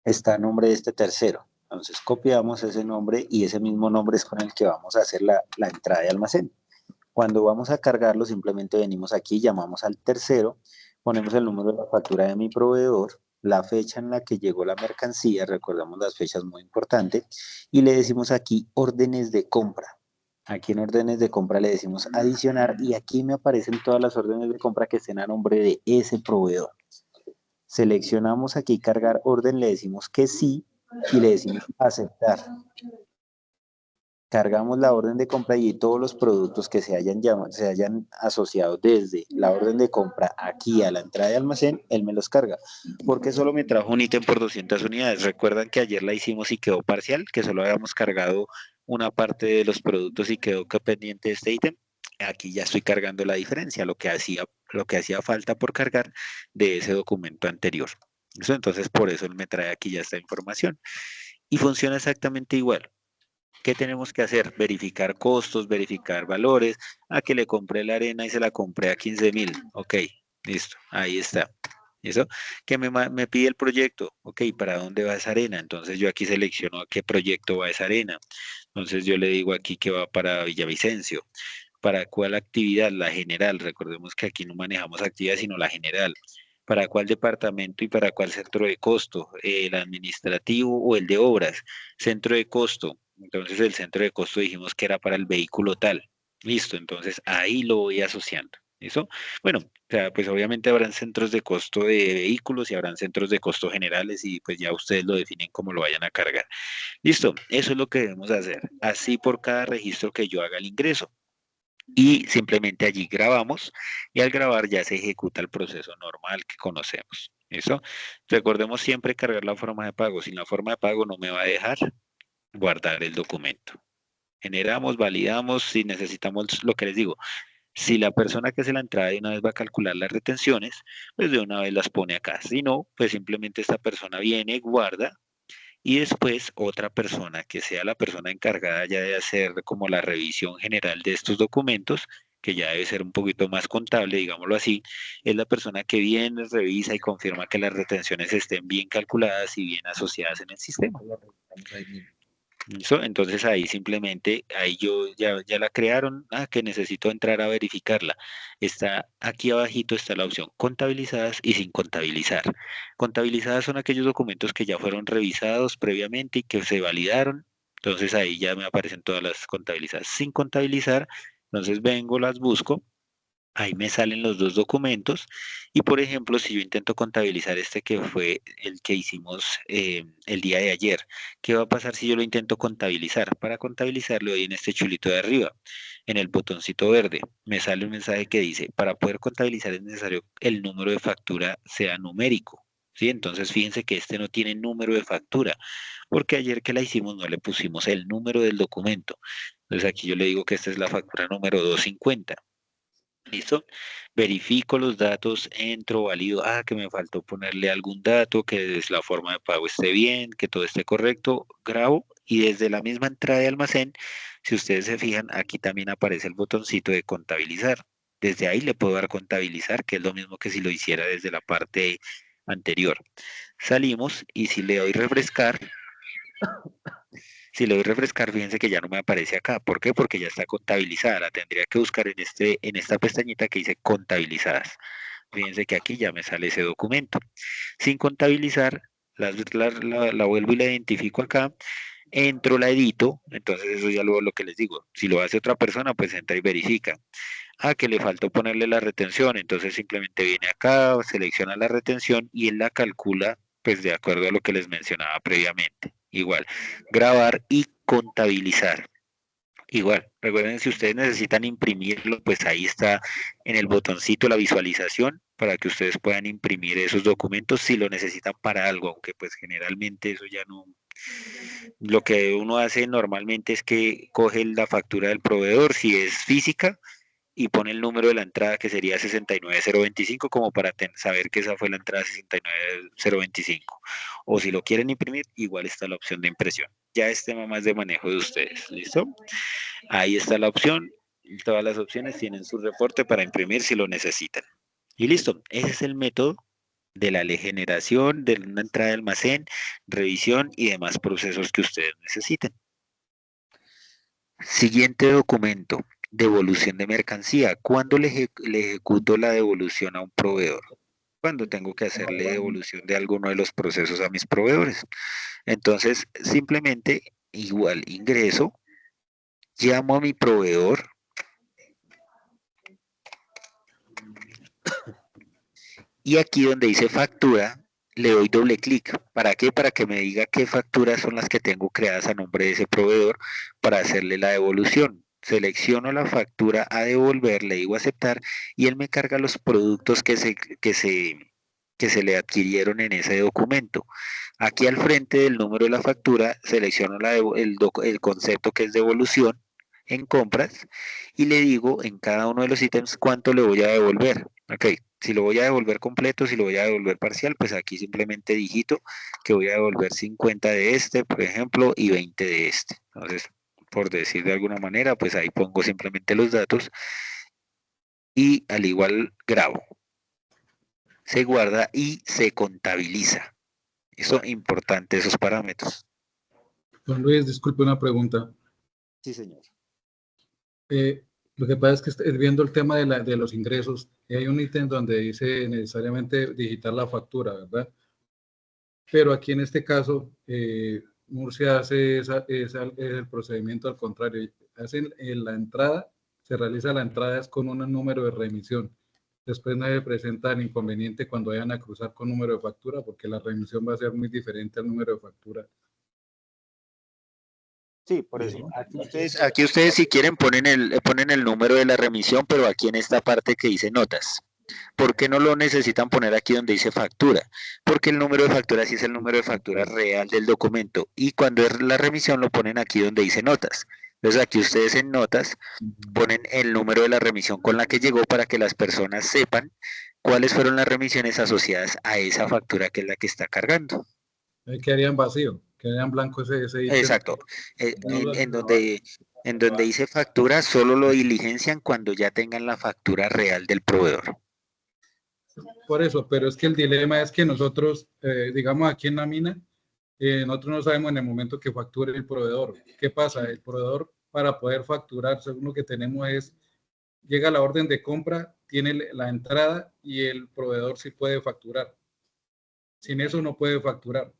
Está a nombre de este tercero. Entonces copiamos ese nombre y ese mismo nombre es con el que vamos a hacer la entrada de almacén. Cuando vamos a cargarlo, simplemente venimos aquí, llamamos al tercero, ponemos el número de la factura de mi proveedor, la fecha en la que llegó la mercancía, recordamos las fechas muy importantes, y le decimos aquí órdenes de compra. Aquí en órdenes de compra le decimos adicionar y aquí me aparecen todas las órdenes de compra que estén a nombre de ese proveedor. Seleccionamos aquí cargar orden, le decimos que sí y le decimos aceptar. Cargamos la orden de compra y todos los productos que se hayan asociado desde la orden de compra aquí a la entrada de almacén, él me los carga. Porque solo me trajo un ítem por 200 unidades. Recuerdan que ayer la hicimos y quedó parcial, que solo habíamos cargado una parte de los productos y quedó pendiente este ítem. Aquí ya estoy cargando la diferencia, lo que hacía falta por cargar de ese documento anterior. Entonces, por eso él me trae aquí ya esta información. Y funciona exactamente igual. ¿Qué tenemos que hacer? Verificar costos, verificar valores. A que le compré la arena y se la compré a 15.000. Ok, listo, ahí está. ¿Eso? Que me pide el proyecto. Ok, ¿para dónde va esa arena? Entonces yo aquí selecciono a qué proyecto va esa arena. Entonces yo le digo aquí que va para Villavicencio. ¿Para cuál actividad? La general. Recordemos que aquí no manejamos actividad, sino la general. ¿Para cuál departamento y para cuál centro de costo? ¿El administrativo o el de obras? Centro de costo. Entonces el centro de costo dijimos que era para el vehículo tal. Listo, entonces ahí lo voy asociando. ¿Listo? Bueno, o sea, pues obviamente habrán centros de costo de vehículos y habrán centros de costo generales y pues ya ustedes lo definen cómo lo vayan a cargar. Listo, eso es lo que debemos hacer. Así por cada registro que yo haga el ingreso y simplemente allí grabamos y al grabar ya se ejecuta el proceso normal que conocemos. ¿Listo? Recordemos siempre cargar la forma de pago. Sin la forma de pago no me va a dejar guardar el documento. Generamos, validamos, si necesitamos lo que les digo. Si la persona que hace la entrada de una vez va a calcular las retenciones, pues de una vez las pone acá. Si no, pues simplemente esta persona viene, guarda y después otra persona que sea la persona encargada ya de hacer como la revisión general de estos documentos, que ya debe ser un poquito más contable, digámoslo así, es la persona que viene, revisa y confirma que las retenciones estén bien calculadas y bien asociadas en el sistema. ¿Listo? Entonces ahí simplemente, ahí yo ya la crearon, que necesito entrar a verificarla. Está aquí abajito está la opción contabilizadas y sin contabilizar. Contabilizadas son aquellos documentos que ya fueron revisados previamente y que se validaron. Entonces ahí ya me aparecen todas las contabilizadas. Sin contabilizar, entonces vengo, las busco Ahí me salen los dos documentos y, por ejemplo, si yo intento contabilizar este que fue el que hicimos el día de ayer, ¿qué va a pasar si yo lo intento contabilizar? Para contabilizar le doy en este chulito de arriba, en el botoncito verde. Me sale un mensaje que dice, para poder contabilizar es necesario que el número de factura sea numérico. ¿Sí? Entonces fíjense que este no tiene número de factura, porque ayer que la hicimos no le pusimos el número del documento. Entonces aquí yo le digo que esta es la factura número 250. ¿Listo? Verifico los datos, entro, valido, que me faltó ponerle algún dato, que es la forma de pago esté bien, que todo esté correcto, grabo y desde la misma entrada de almacén, si ustedes se fijan, aquí también aparece el botoncito de contabilizar. Desde ahí le puedo dar contabilizar, que es lo mismo que si lo hiciera desde la parte anterior. Salimos y si le doy refrescar, si le doy refrescar, fíjense que ya no me aparece acá. ¿Por qué? Porque ya está contabilizada. La tendría que buscar en esta pestañita que dice contabilizadas. Fíjense que aquí ya me sale ese documento. Sin contabilizar, la vuelvo y la identifico acá. Entro, la edito. Entonces eso ya luego lo que les digo. Si lo hace otra persona, pues entra y verifica. Que le faltó ponerle la retención. Entonces simplemente viene acá, selecciona la retención y él la calcula pues de acuerdo a lo que les mencionaba previamente. Igual, grabar y contabilizar. Igual, recuerden, si ustedes necesitan imprimirlo, pues ahí está en el botoncito la visualización para que ustedes puedan imprimir esos documentos si lo necesitan para algo, aunque pues generalmente eso ya no. Lo que uno hace normalmente es que coge la factura del proveedor, si es física, y pone el número de la entrada que sería 69025 como para saber que esa fue la entrada 69025. O si lo quieren imprimir, igual está la opción de impresión. Ya es tema más de manejo de ustedes. ¿Listo? Ahí está la opción. Todas las opciones tienen su reporte para imprimir si lo necesitan. Y listo. Ese es el método de la generación de una entrada de almacén, revisión y demás procesos que ustedes necesiten. Siguiente documento, devolución de mercancía. ¿Cuándo le ejecuto la devolución a un proveedor? Cuando tengo que hacerle devolución de alguno de los procesos a mis proveedores. Entonces, simplemente igual ingreso, llamo a mi proveedor y aquí donde dice factura, le doy doble clic. ¿Para qué? Para que me diga qué facturas son las que tengo creadas a nombre de ese proveedor para hacerle la devolución. Selecciono la factura a devolver, le digo aceptar y él me carga los productos que se le adquirieron en ese documento. Aquí al frente del número de la factura selecciono el concepto que es devolución en compras y le digo en cada uno de los ítems cuánto le voy a devolver. Ok, si lo voy a devolver completo, si lo voy a devolver parcial, pues aquí simplemente digito que voy a devolver 50 de este, por ejemplo, y 20 de este. Entonces, por decir de alguna manera, pues ahí pongo simplemente los datos y al igual grabo. Se guarda y se contabiliza. Eso es importante, esos parámetros. Don Luis, disculpe una pregunta. Sí, señor. Lo que pasa es que estoy viendo el tema de los ingresos y hay un ítem donde dice necesariamente digitar la factura, ¿verdad? Pero aquí en este caso, Murcia hace el procedimiento al contrario. Hacen la entrada, se realiza la entrada es con un número de remisión. Después no se presenta el inconveniente cuando vayan a cruzar con número de factura, porque la remisión va a ser muy diferente al número de factura. Sí, por eso. Aquí ustedes si quieren ponen el número de la remisión, pero aquí en esta parte que dice notas. ¿Por qué no lo necesitan poner aquí donde dice factura? Porque el número de factura sí es el número de factura real del documento y cuando es la remisión lo ponen aquí donde dice notas. Entonces aquí ustedes en notas ponen el número de la remisión con la que llegó para que las personas sepan cuáles fueron las remisiones asociadas a esa factura que es la que está cargando. Ahí quedaría en vacío, quedaría en blanco ese ítem. Exacto. No lo En donde dice factura, solo lo diligencian cuando ya tengan la factura real del proveedor. Por eso, pero es que el dilema es que nosotros, digamos aquí en la mina, nosotros no sabemos en el momento que facture el proveedor. ¿Qué pasa? El proveedor para poder facturar, según lo que tenemos es, llega la orden de compra, tiene la entrada y el proveedor sí puede facturar. Sin eso no puede facturar.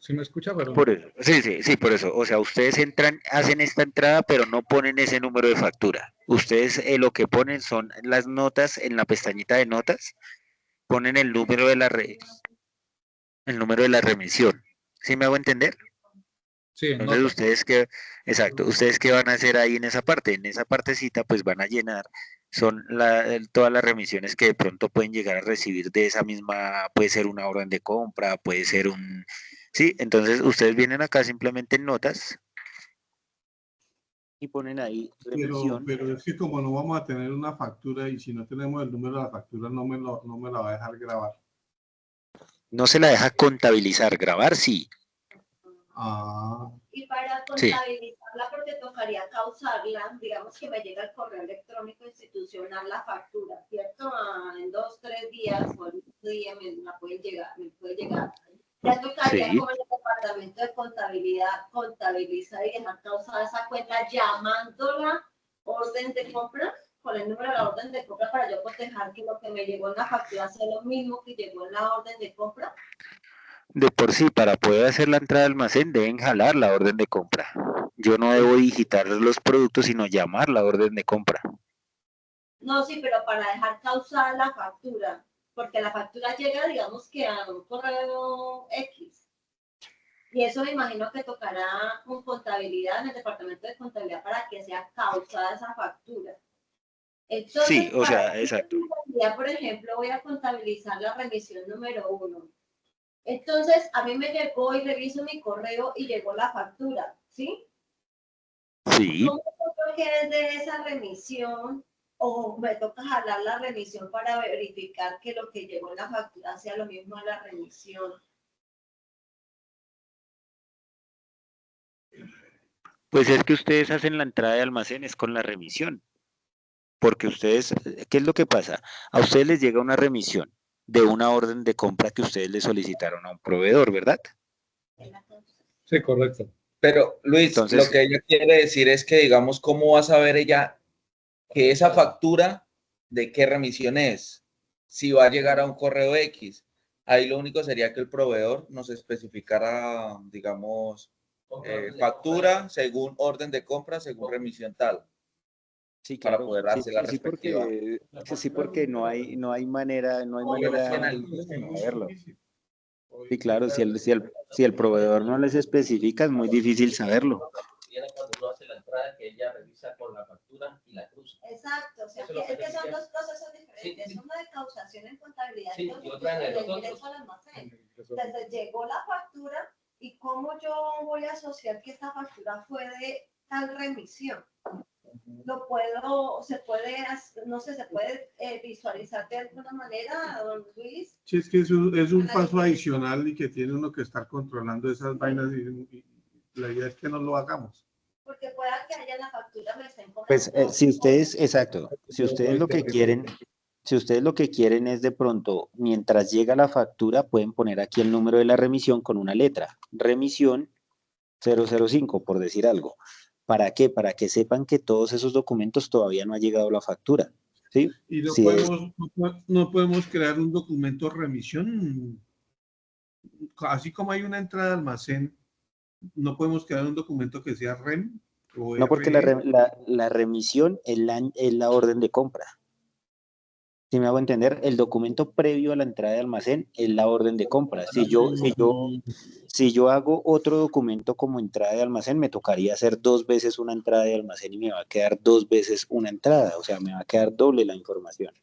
¿Sí me escucha? Perdón. Por eso, sí, por eso. O sea, ustedes entran, hacen esta entrada, pero no ponen ese número de factura. Ustedes lo que ponen son las notas en la pestañita de notas, ponen el número de la remisión. ¿Sí me hago entender? Sí, en Entonces notas. exacto, ustedes qué van a hacer ahí en esa parte, en esa partecita pues van a llenar, son todas las remisiones que de pronto pueden llegar a recibir de esa misma, puede ser una orden de compra, puede ser sí, entonces ustedes vienen acá simplemente en notas y ponen ahí remisión, Pero es que como no vamos a tener una factura y si no tenemos el número de la factura no me la va a dejar grabar. no se la deja contabilizar, grabar sí, Ah, Y para sí, contabilizarla, porque tocaría causarla, digamos que me llega el correo electrónico institucional la factura, ¿cierto? En 2, 3 días o en un día me puede llegar. Ya tocaría sí, como el departamento de contabilidad contabilizar y dejar causada esa cuenta llamándola orden de compra con el número de la orden de compra para yo cotejar que lo que me llegó en la factura sea lo mismo que llegó en la orden de compra. de por sí, para poder hacer la entrada al almacén deben jalar la orden de compra. Yo no debo digitar los productos, sino llamar la orden de compra. No, sí, pero para dejar causada la factura, porque la factura llega, digamos que a un correo X. Y eso me imagino que tocará con contabilidad en el departamento de contabilidad para que sea causada esa factura. Sí, Entonces, o para sea, esa exacto. contabilidad, por ejemplo, voy a contabilizar la remisión número 1. Entonces, a mí me llegó y reviso mi correo y llegó la factura, ¿sí? Sí, ¿Cómo sé que es de esa remisión o me toca jalar la remisión para verificar que lo que llegó en la factura sea lo mismo a la remisión? pues es que ustedes hacen la entrada de almacenes con la remisión, porque ustedes, ¿qué es lo que pasa? A ustedes les llega una remisión de una orden de compra que ustedes le solicitaron a un proveedor, ¿verdad? Sí, correcto. Pero Luis, lo Entonces, que ella quiere decir es que, digamos, ¿cómo va a saber ella que esa factura de qué remisión es? Si va a llegar a un correo X. Ahí lo único sería que el proveedor nos especificara, digamos, factura según orden de compra, según remisión tal, sí, para claro, poder darse la respectiva. sí, porque no hay Pero es que manera en el- es de muy saberlo. difícil. Sí, claro, si el proveedor no les especifica, es muy difícil saberlo. Viene cuando uno hace la entrada que ella revisa con la factura y la cruza. Exacto, o sea, Eso es lo es que son significa. dos procesos diferentes. Sí, sí. Uno de causación en contabilidad Sí, y y otro otra en el del otro. ingreso al almacén. Entonces llegó la factura y cómo yo voy a asociar que esta factura fue de tal remisión. Lo puedo, se puede, no sé, se puede visualizar de alguna manera, don Luis. Sí, es que es un paso adicional y que tiene uno que estar controlando esas vainas y la idea es que no lo hagamos. Porque pueda que haya en la factura me estén Pues cobrando. si ustedes, exacto, si ustedes lo que quieren, si ustedes lo que quieren es de pronto, mientras llega la factura, pueden poner aquí el número de la remisión con una letra, remisión 005, por decir algo. ¿Para qué? Para que sepan que todos esos documentos todavía no ha llegado la factura. ¿Sí? Y Si es, no podemos crear un documento remisión, así como hay una entrada de almacén, no podemos crear un documento que sea REM o no porque RE. la remisión es la orden de compra. Si me hago entender, el documento previo a la entrada de almacén es la orden de compra. Si yo hago otro documento como entrada de almacén, me tocaría hacer 2 veces una entrada de almacén y me va a quedar 2 veces una entrada, o sea, me va a quedar doble la información.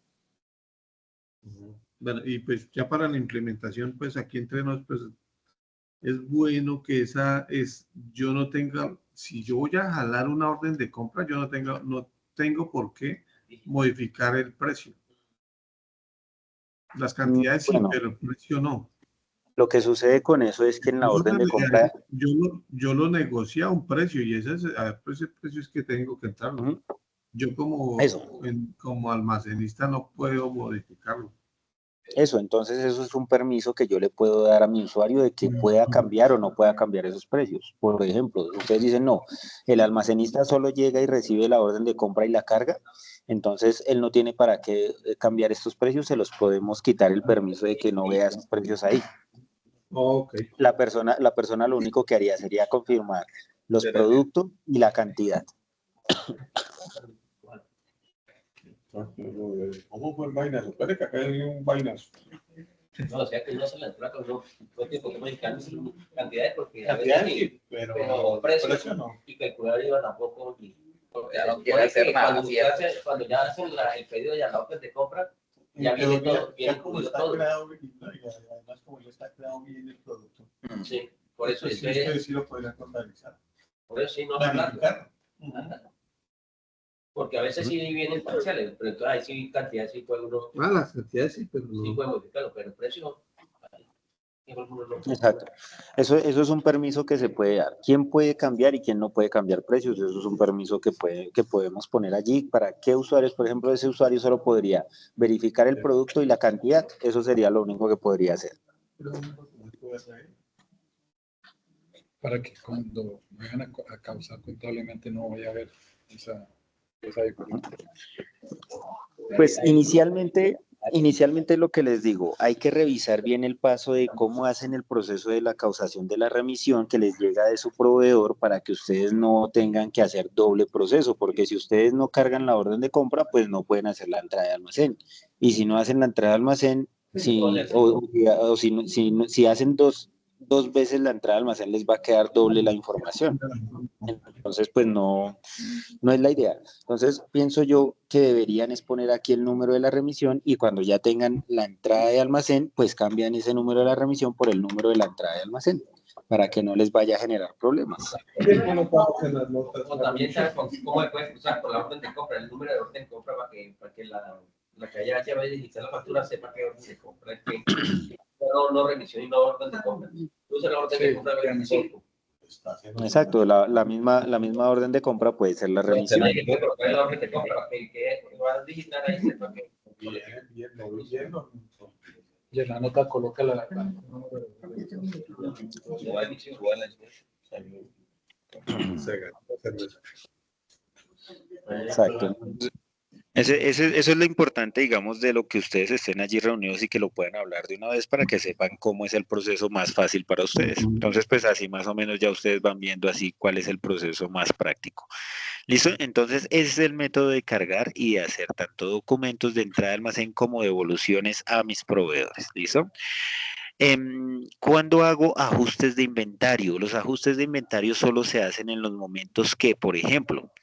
Bueno, y pues ya para la implementación, pues aquí entre nos, pues es bueno que yo no tenga, si yo voy a jalar una orden de compra, yo no tengo por qué modificar el precio. Las cantidades sí, Bueno, pero el precio no. lo que sucede con eso es que en la Eso orden de compra, yo lo negocio a un precio y ese precio es que tengo que entrarlo. ujú, Yo eso, como almacenista no puedo modificarlo. entonces eso es un permiso que yo le puedo dar a mi usuario de que pueda cambiar o no pueda cambiar esos precios. Por ejemplo, ustedes dicen, no, el almacenista solo llega y recibe la orden de compra y la carga, entonces él no tiene para qué cambiar estos precios, se los podemos quitar el permiso de que no vea esos precios ahí. Ok. La persona lo único que haría sería confirmar los productos y la cantidad. ¿Cómo fue el vainazo? Espere que acá hay un vainazo. No, o sea que no se la entra con no tiene por qué modificar cantidades porque a veces Cantidad sí, sí, pero precio no. y calcular IVA tampoco. Porque Ya no se quiere supone hacer que nada, cuando ya hacen el pedido y a la orden de compra, ya Pero viene todo, ya viene como incluido está todo. creado, y además como ya está creado bien el producto, Sí, por eso sí, es ustedes sí lo podrían contabilizar. por eso sí no hablarlo. Planificar. Porque a veces sí vienen parciales, pero entonces ahí sí cantidad sí puede uno, Ah, las cantidades sí, pero sí puede modificarlo, pero el precio no. Exacto. Eso es un permiso que se puede dar. ¿Quién puede cambiar y quién no puede cambiar precios? Eso es un permiso que podemos poner allí. ¿Para qué usuarios? Por ejemplo, ese usuario solo podría verificar el producto y la cantidad. Eso sería lo único que podría hacer. Para que cuando vayan a causar contablemente no vaya a haber esa diferencia. Pues inicialmente lo que les digo, hay que revisar bien el paso de cómo hacen el proceso de la causación de la remisión que les llega de su proveedor para que ustedes no tengan que hacer doble proceso, porque si ustedes no cargan la orden de compra, pues no pueden hacer la entrada de almacén. Y si no hacen la entrada de almacén, si hacen dos veces la entrada de almacén, les va a quedar doble la información. Entonces, pues no es la idea. Entonces, pienso yo que deberían exponer aquí el número de la remisión y cuando ya tengan la entrada de almacén, pues cambian ese número de la remisión por el número de la entrada de almacén, para que no les vaya a generar problemas. O también sabes cómo le puedes usar por la orden de compra, el número de orden de compra para que la que haya vaya a digitar la factura sepa qué orden de compra es que no remisión y no orden de compra. Tú usas la orden de compra 25. Exacto, la misma orden de compra puede ser la remisión. Nadie le puede colocar la orden de compra para que va a digitar ahí sepa que. Y en la nota coloca la Exacto. Eso es lo importante, digamos, de lo que ustedes estén allí reunidos y que lo puedan hablar de una vez para que sepan cómo es el proceso más fácil para ustedes. Entonces, pues así más o menos ya ustedes van viendo así cuál es el proceso más práctico. ¿Listo? Entonces, ese es el método de cargar y de hacer tanto documentos de entrada de almacén como devoluciones a mis proveedores. ¿Listo? Cuando hago ajustes de inventario, los ajustes de inventario solo se hacen en los momentos que, por ejemplo,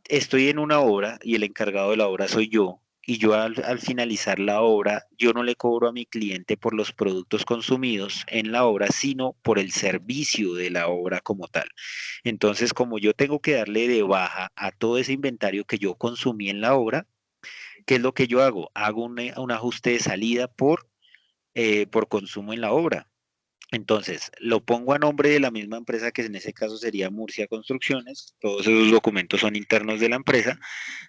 estoy en una obra y el encargado de la obra soy yo, y yo al finalizar la obra, yo no le cobro a mi cliente por los productos consumidos en la obra, sino por el servicio de la obra como tal. Entonces, como yo tengo que darle de baja a todo ese inventario que yo consumí en la obra, ¿qué es lo que yo hago? Hago un ajuste de salida por consumo en la obra. Entonces, lo pongo a nombre de la misma empresa, que en ese caso sería Murcia Construcciones. Todos esos documentos son internos de la empresa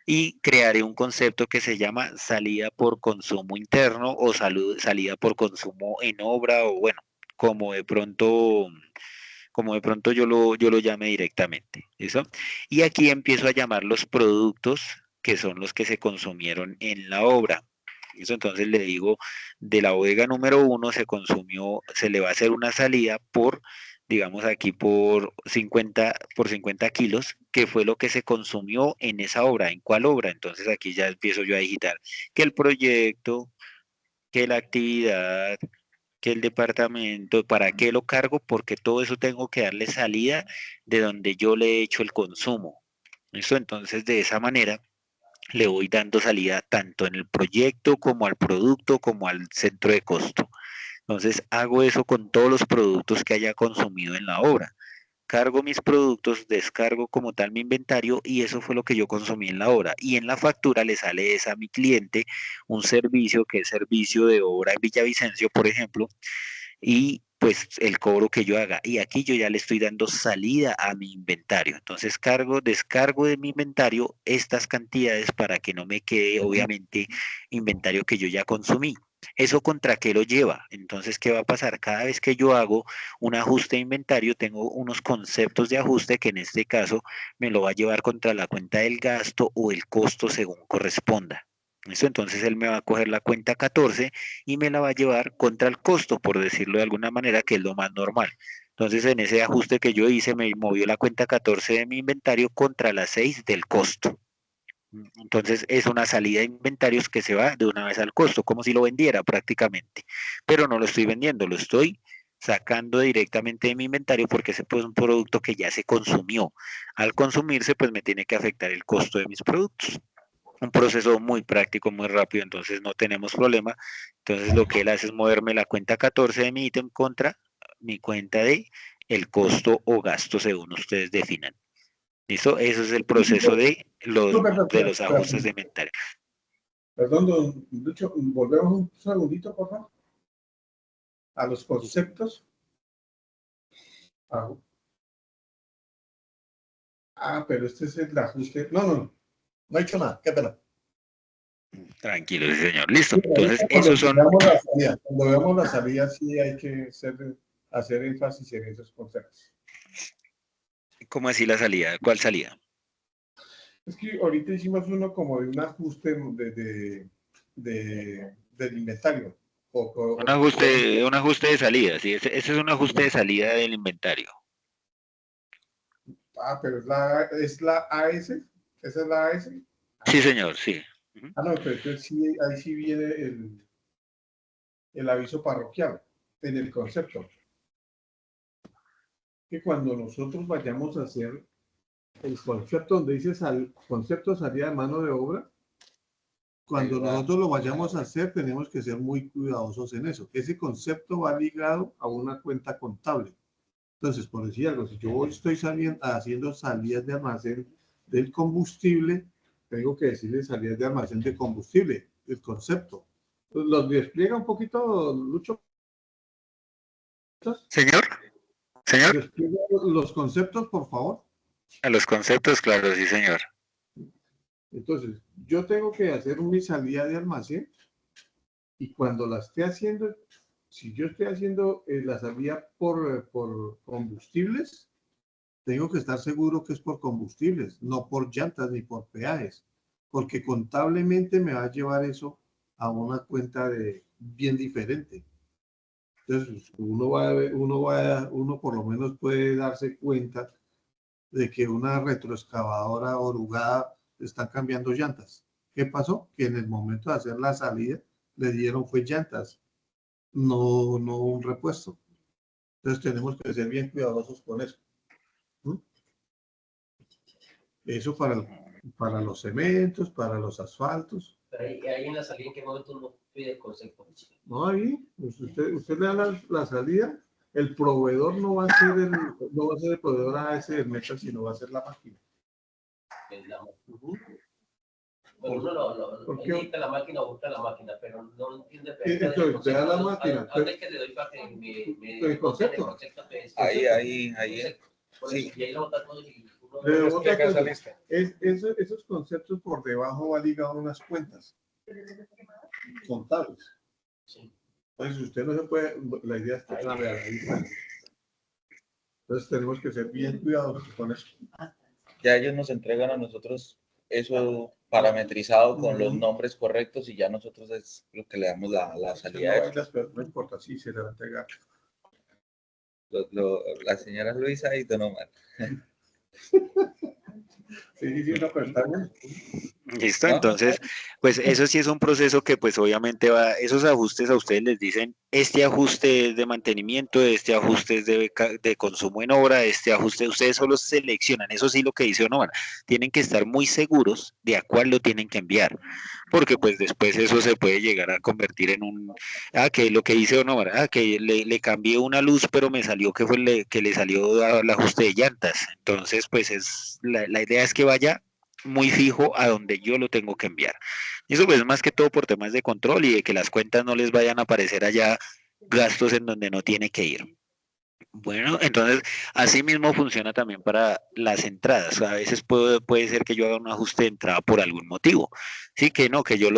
y crearé un concepto que se llama salida por consumo interno o salida por consumo en obra o bueno, como de pronto, yo lo llame directamente. ¿Listo? Y aquí empiezo a llamar los productos que son los que se consumieron en la obra. Eso entonces le digo, de la bodega número 1 se consumió, se le va a hacer una salida por, digamos aquí, por 50 kilos, que fue lo que se consumió en esa obra. ¿En cuál obra? Entonces aquí ya empiezo yo a digitar que el proyecto, que la actividad, que el departamento, ¿para qué lo cargo? Porque todo eso tengo que darle salida de donde yo le he hecho el consumo. ¿Listo? Entonces, de esa manera le voy dando salida tanto en el proyecto como al producto como al centro de costo. Entonces hago eso con todos los productos que haya consumido en la obra. Cargo mis productos, descargo como tal mi inventario y eso fue lo que yo consumí en la obra. Y en la factura le sale esa a mi cliente un servicio que es servicio de obra en Villavicencio, por ejemplo, y pues el cobro que yo haga. Y aquí yo ya le estoy dando salida a mi inventario. Entonces descargo de mi inventario estas cantidades para que no me quede, obviamente, inventario que yo ya consumí. ¿Eso contra qué lo lleva? Entonces, ¿qué va a pasar? Cada vez que yo hago un ajuste de inventario, tengo unos conceptos de ajuste que en este caso me lo va a llevar contra la cuenta del gasto o el costo según corresponda. ¿Listo? Entonces él me va a coger la cuenta 14 y me la va a llevar contra el costo, por decirlo de alguna manera, que es lo más normal. Entonces en ese ajuste que yo hice me movió la cuenta 14 de mi inventario contra la 6 del costo. Entonces es una salida de inventarios que se va de una vez al costo, como si lo vendiera prácticamente, pero no lo estoy vendiendo, lo estoy sacando directamente de mi inventario porque ese pues, es un producto que ya se consumió. Al consumirse, pues me tiene que afectar el costo de mis productos. Un proceso muy práctico, muy rápido, entonces no tenemos problema. Entonces lo que él hace es moverme la cuenta 14 de mi ítem contra mi cuenta de el costo o gasto según ustedes definan. ¿Listo? Eso es el proceso No, perdón, de los espera, ajustes de inventario. perdón, don Lucho, volvemos un segundito, por favor, a los conceptos. Pero este es el ajuste. No he hecho nada, qué pena. Tranquilo, sí, señor. Listo. Sí, Entonces, cuando esos son, veamos la salida, cuando veamos la salida, sí hay que hacer énfasis en esos conceptos. ¿cómo así la salida? ¿Cuál salida? Es que ahorita hicimos uno como de un ajuste del inventario. Un ajuste de salida, sí, ese es un ajuste de salida del inventario. Pero es la AS. ¿Esa es la AS? Sí, señor, sí. No, pero entonces sí, ahí sí viene el aviso parroquial en el concepto. Que cuando nosotros vayamos a hacer el concepto donde dice concepto de salida de mano de obra, cuando nosotros lo vayamos a hacer, tenemos que ser muy cuidadosos en eso. Ese concepto va ligado a una cuenta contable. Entonces, por decir algo, si yo estoy haciendo salidas de almacén del combustible, tengo que decirle salidas de almacén de combustible, el concepto. ¿Los despliega un poquito, Lucho? Señor, señor. ¿Despliega los conceptos, por favor? A los conceptos, claro, sí, señor. Entonces, yo tengo que hacer mi salida de almacén y cuando la esté haciendo, si yo estoy haciendo la salida por combustibles, tengo que estar seguro que es por combustibles, no por llantas ni por peajes, porque contablemente me va a llevar eso a una cuenta bien diferente. Entonces, uno por lo menos puede darse cuenta de que una retroexcavadora orugada está cambiando llantas. ¿Qué pasó? Que en el momento de hacer la salida le dieron fue llantas, no un repuesto. Entonces tenemos que ser bien cuidadosos con eso. Eso para los cementos, para los asfaltos. Ahí en la salida, ¿en qué momento uno pide el concepto? No, ahí, pues usted le da la salida, el proveedor no va a ser el proveedor a ese del metal, sino va a ser la máquina. Bueno, uno edita la máquina o busca la máquina, pero no entiende. Entonces, te da la máquina. ¿A dónde que le doy para que me el concepto? Ahí. Sí. Y ahí lo botan todo y esos conceptos por debajo va ligado a unas cuentas contables. Sí. Entonces, usted no se puede, la idea es que entonces tenemos que ser bien cuidadosos con eso. Ya ellos nos entregan a nosotros eso parametrizado con los nombres correctos y ya nosotros es lo que le damos la salida. No importa, sí, se le va a entregar. La señora Luisa y Don Omar. Sí, no, pero está bien. Listo, entonces, pues eso sí es un proceso que pues obviamente va, esos ajustes a ustedes les dicen, este ajuste es de mantenimiento, este ajuste es de consumo en obra, este ajuste, ustedes solo seleccionan, eso sí lo que dice Omar, tienen que estar muy seguros de a cuál lo tienen que enviar, porque pues después eso se puede llegar a convertir en que lo que dice Omar, que le cambié una luz, pero me salió que fue que le salió el ajuste de llantas, entonces pues la idea es que vaya muy fijo a donde yo lo tengo que enviar. Y eso pues más que todo por temas de control y de que las cuentas no les vayan a aparecer allá gastos en donde no tiene que ir. Bueno, entonces así mismo funciona también para las entradas. A veces puede ser que yo haga un ajuste de entrada por algún motivo. Sí, que no, que yo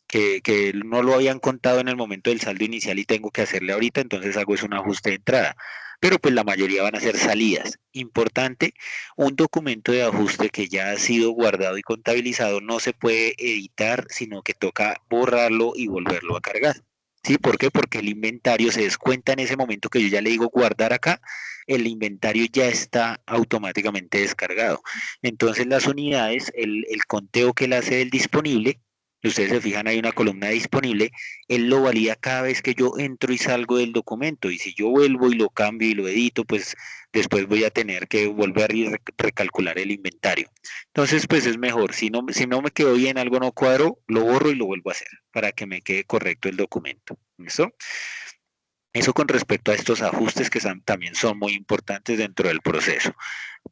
que no lo habían contado en el momento del saldo inicial y tengo que hacerle ahorita, entonces hago es un ajuste de entrada. pero pues la mayoría van a ser salidas. Importante, un documento de ajuste que ya ha sido guardado y contabilizado no se puede editar, sino que toca borrarlo y volverlo a cargar. ¿Sí? ¿Por qué? Porque el inventario se descuenta en ese momento que yo ya le digo guardar acá, el inventario ya está automáticamente descargado. Entonces las unidades, el conteo que él hace del disponible, ustedes se fijan, hay una columna disponible, él lo valida cada vez que yo entro y salgo del documento, y si yo vuelvo y lo cambio y lo edito, pues después voy a tener que volver y recalcular el inventario. Entonces, pues es mejor, si no me quedó bien, algo no cuadro, lo borro y lo vuelvo a hacer para que me quede correcto el documento. ¿Listo? Eso con respecto a estos ajustes que también son muy importantes dentro del proceso.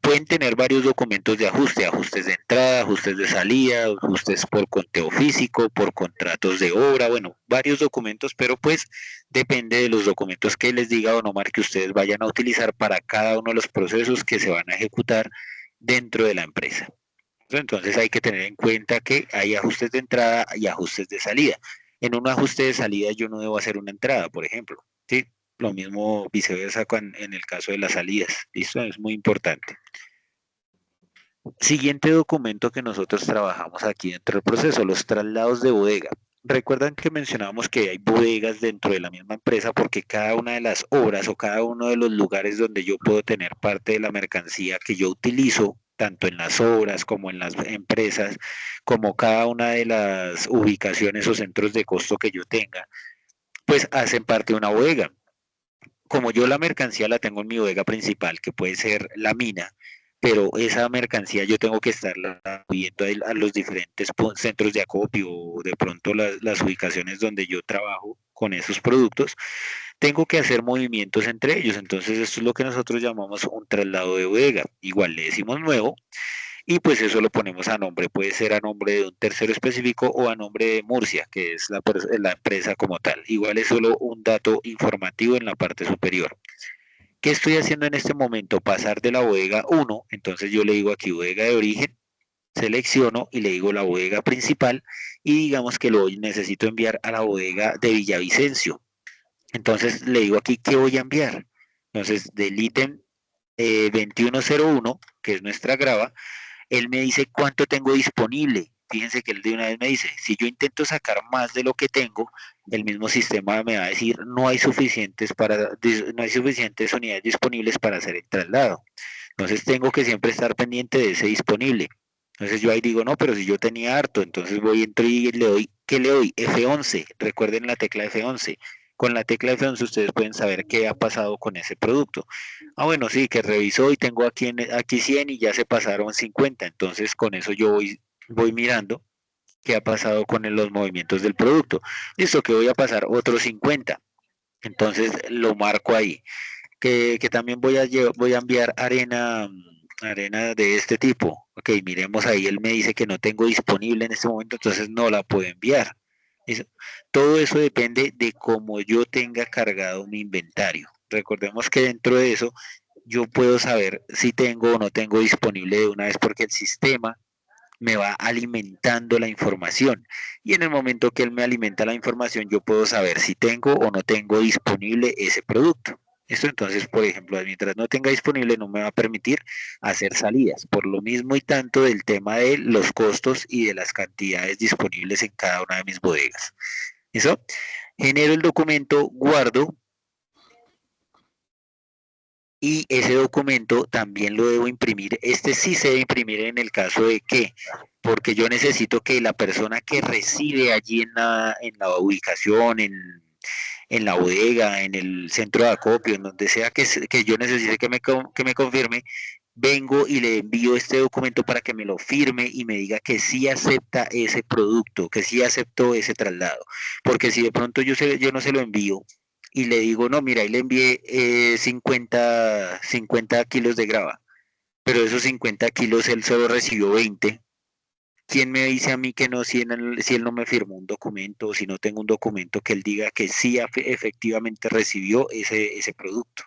Pueden tener varios documentos de ajuste, ajustes de entrada, ajustes de salida, ajustes por conteo físico, por contratos de obra, bueno, varios documentos, pero pues depende de los documentos que les diga Don Omar que ustedes vayan a utilizar para cada uno de los procesos que se van a ejecutar dentro de la empresa. Entonces hay que tener en cuenta que hay ajustes de entrada y ajustes de salida. En un ajuste de salida yo no debo hacer una entrada, por ejemplo, ¿sí? Lo mismo viceversa en el caso de las salidas. ¿Listo? Es muy importante. Siguiente documento que nosotros trabajamos aquí dentro del proceso, los traslados de bodega. Recuerdan que mencionábamos que hay bodegas dentro de la misma empresa porque cada una de las obras o cada uno de los lugares donde yo puedo tener parte de la mercancía que yo utilizo, tanto en las obras como en las empresas, como cada una de las ubicaciones o centros de costo que yo tenga, pues hacen parte de una bodega. Como yo la mercancía la tengo en mi bodega principal, que puede ser la mina, pero esa mercancía yo tengo que estarla viendo a los diferentes centros de acopio o de pronto las ubicaciones donde yo trabajo con esos productos, tengo que hacer movimientos entre ellos. Entonces esto es lo que nosotros llamamos un traslado de bodega. Igual le decimos nuevo y pues eso lo ponemos a nombre, puede ser a nombre de un tercero específico o a nombre de Murcia, que es la empresa como tal. Igual es solo un dato informativo en la parte superior. ¿Qué estoy haciendo en este momento? Pasar de la bodega 1, entonces yo le digo aquí bodega de origen, selecciono y le digo la bodega principal y digamos que lo necesito enviar a la bodega de Villavicencio. Entonces le digo aquí qué voy a enviar. Entonces del ítem 2101, que es nuestra grava, él me dice cuánto tengo disponible. Fíjense que él de una vez me dice, si yo intento sacar más de lo que tengo, el mismo sistema me va a decir, no hay suficientes unidades disponibles para hacer el traslado. Entonces tengo que siempre estar pendiente de ese disponible. Entonces yo ahí digo, no, pero si yo tenía harto, entonces entro y le doy, ¿qué le doy? F11, recuerden la tecla F11. Con la tecla F11 ustedes pueden saber qué ha pasado con ese producto. Ah, bueno, sí, que revisó y tengo aquí 100 y ya se pasaron 50. Entonces con eso yo voy mirando qué ha pasado con los movimientos del producto. Listo, que voy a pasar otros 50. Entonces lo marco ahí. Que también voy a enviar arena de este tipo. Ok, miremos ahí, él me dice que no tengo disponible en este momento, entonces no la puedo enviar. Todo eso depende de cómo yo tenga cargado mi inventario. Recordemos que dentro de eso yo puedo saber si tengo o no tengo disponible de una vez porque el sistema me va alimentando la información y en el momento que él me alimenta la información yo puedo saber si tengo o no tengo disponible ese producto. Esto entonces, por ejemplo, mientras no tenga disponible no me va a permitir hacer salidas, por lo mismo y tanto del tema de los costos y de las cantidades disponibles en cada una de mis bodegas. ¿Eso? Genero el documento, guardo y ese documento también lo debo imprimir. Este sí se debe imprimir en el caso de que, porque yo necesito que la persona que reside allí en la ubicación, en la bodega, en el centro de acopio, en donde sea que yo necesite que me confirme, vengo y le envío este documento para que me lo firme y me diga que sí acepta ese producto, que sí aceptó ese traslado. Porque si de pronto yo no se lo envío y le digo, no, mira, ahí le envié 50 kilos de grava, pero esos 50 kilos él solo recibió 20. ¿Quién me dice a mí que no si él no me firmó un documento o si no tengo un documento que él diga que sí efectivamente recibió ese producto?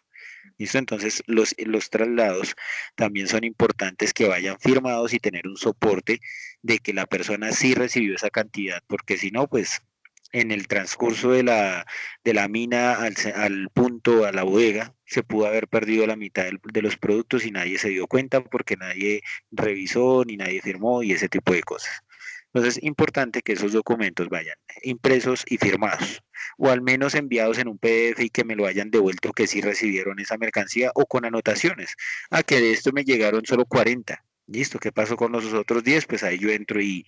¿Listo? Entonces los traslados también son importantes que vayan firmados y tener un soporte de que la persona sí recibió esa cantidad, porque si no, pues en el transcurso de la mina al punto, a la bodega, se pudo haber perdido la mitad de los productos y nadie se dio cuenta porque nadie revisó ni nadie firmó y ese tipo de cosas. Entonces es importante que esos documentos vayan impresos y firmados, o al menos enviados en un PDF y que me lo hayan devuelto que sí recibieron esa mercancía o con anotaciones. Ah, que de esto me llegaron solo 40. Listo, ¿qué pasó con los otros 10? Pues ahí yo entro y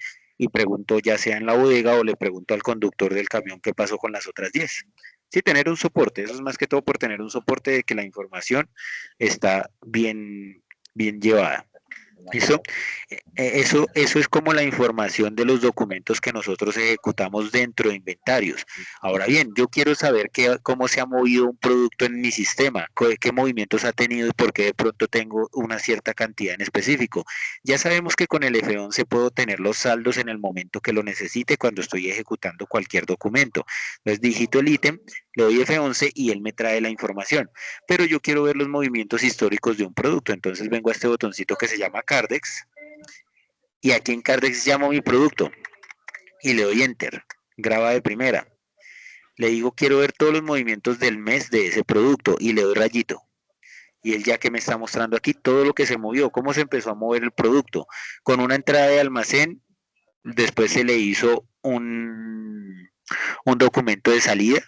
pregunto ya sea en la bodega o le pregunto al conductor del camión qué pasó con las otras 10. Sí, tener un soporte, eso es más que todo por tener un soporte de que la información está bien llevada. ¿Listo? Eso es como la información de los documentos que nosotros ejecutamos dentro de inventarios. Ahora bien, yo quiero saber cómo se ha movido un producto en mi sistema, qué movimientos ha tenido y por qué de pronto tengo una cierta cantidad en específico. Ya sabemos que con el F11 puedo tener los saldos en el momento que lo necesite cuando estoy ejecutando cualquier documento. Entonces digito el ítem, le doy F11 y él me trae la información, pero yo quiero ver los movimientos históricos de un producto, entonces vengo a este botoncito que se llama Cardex, y aquí en Cardex llamo mi producto, y le doy Enter, graba de primera, le digo quiero ver todos los movimientos del mes de ese producto, y le doy rayito, y él ya que me está mostrando aquí todo lo que se movió, cómo se empezó a mover el producto, con una entrada de almacén, después se le hizo un documento de salida,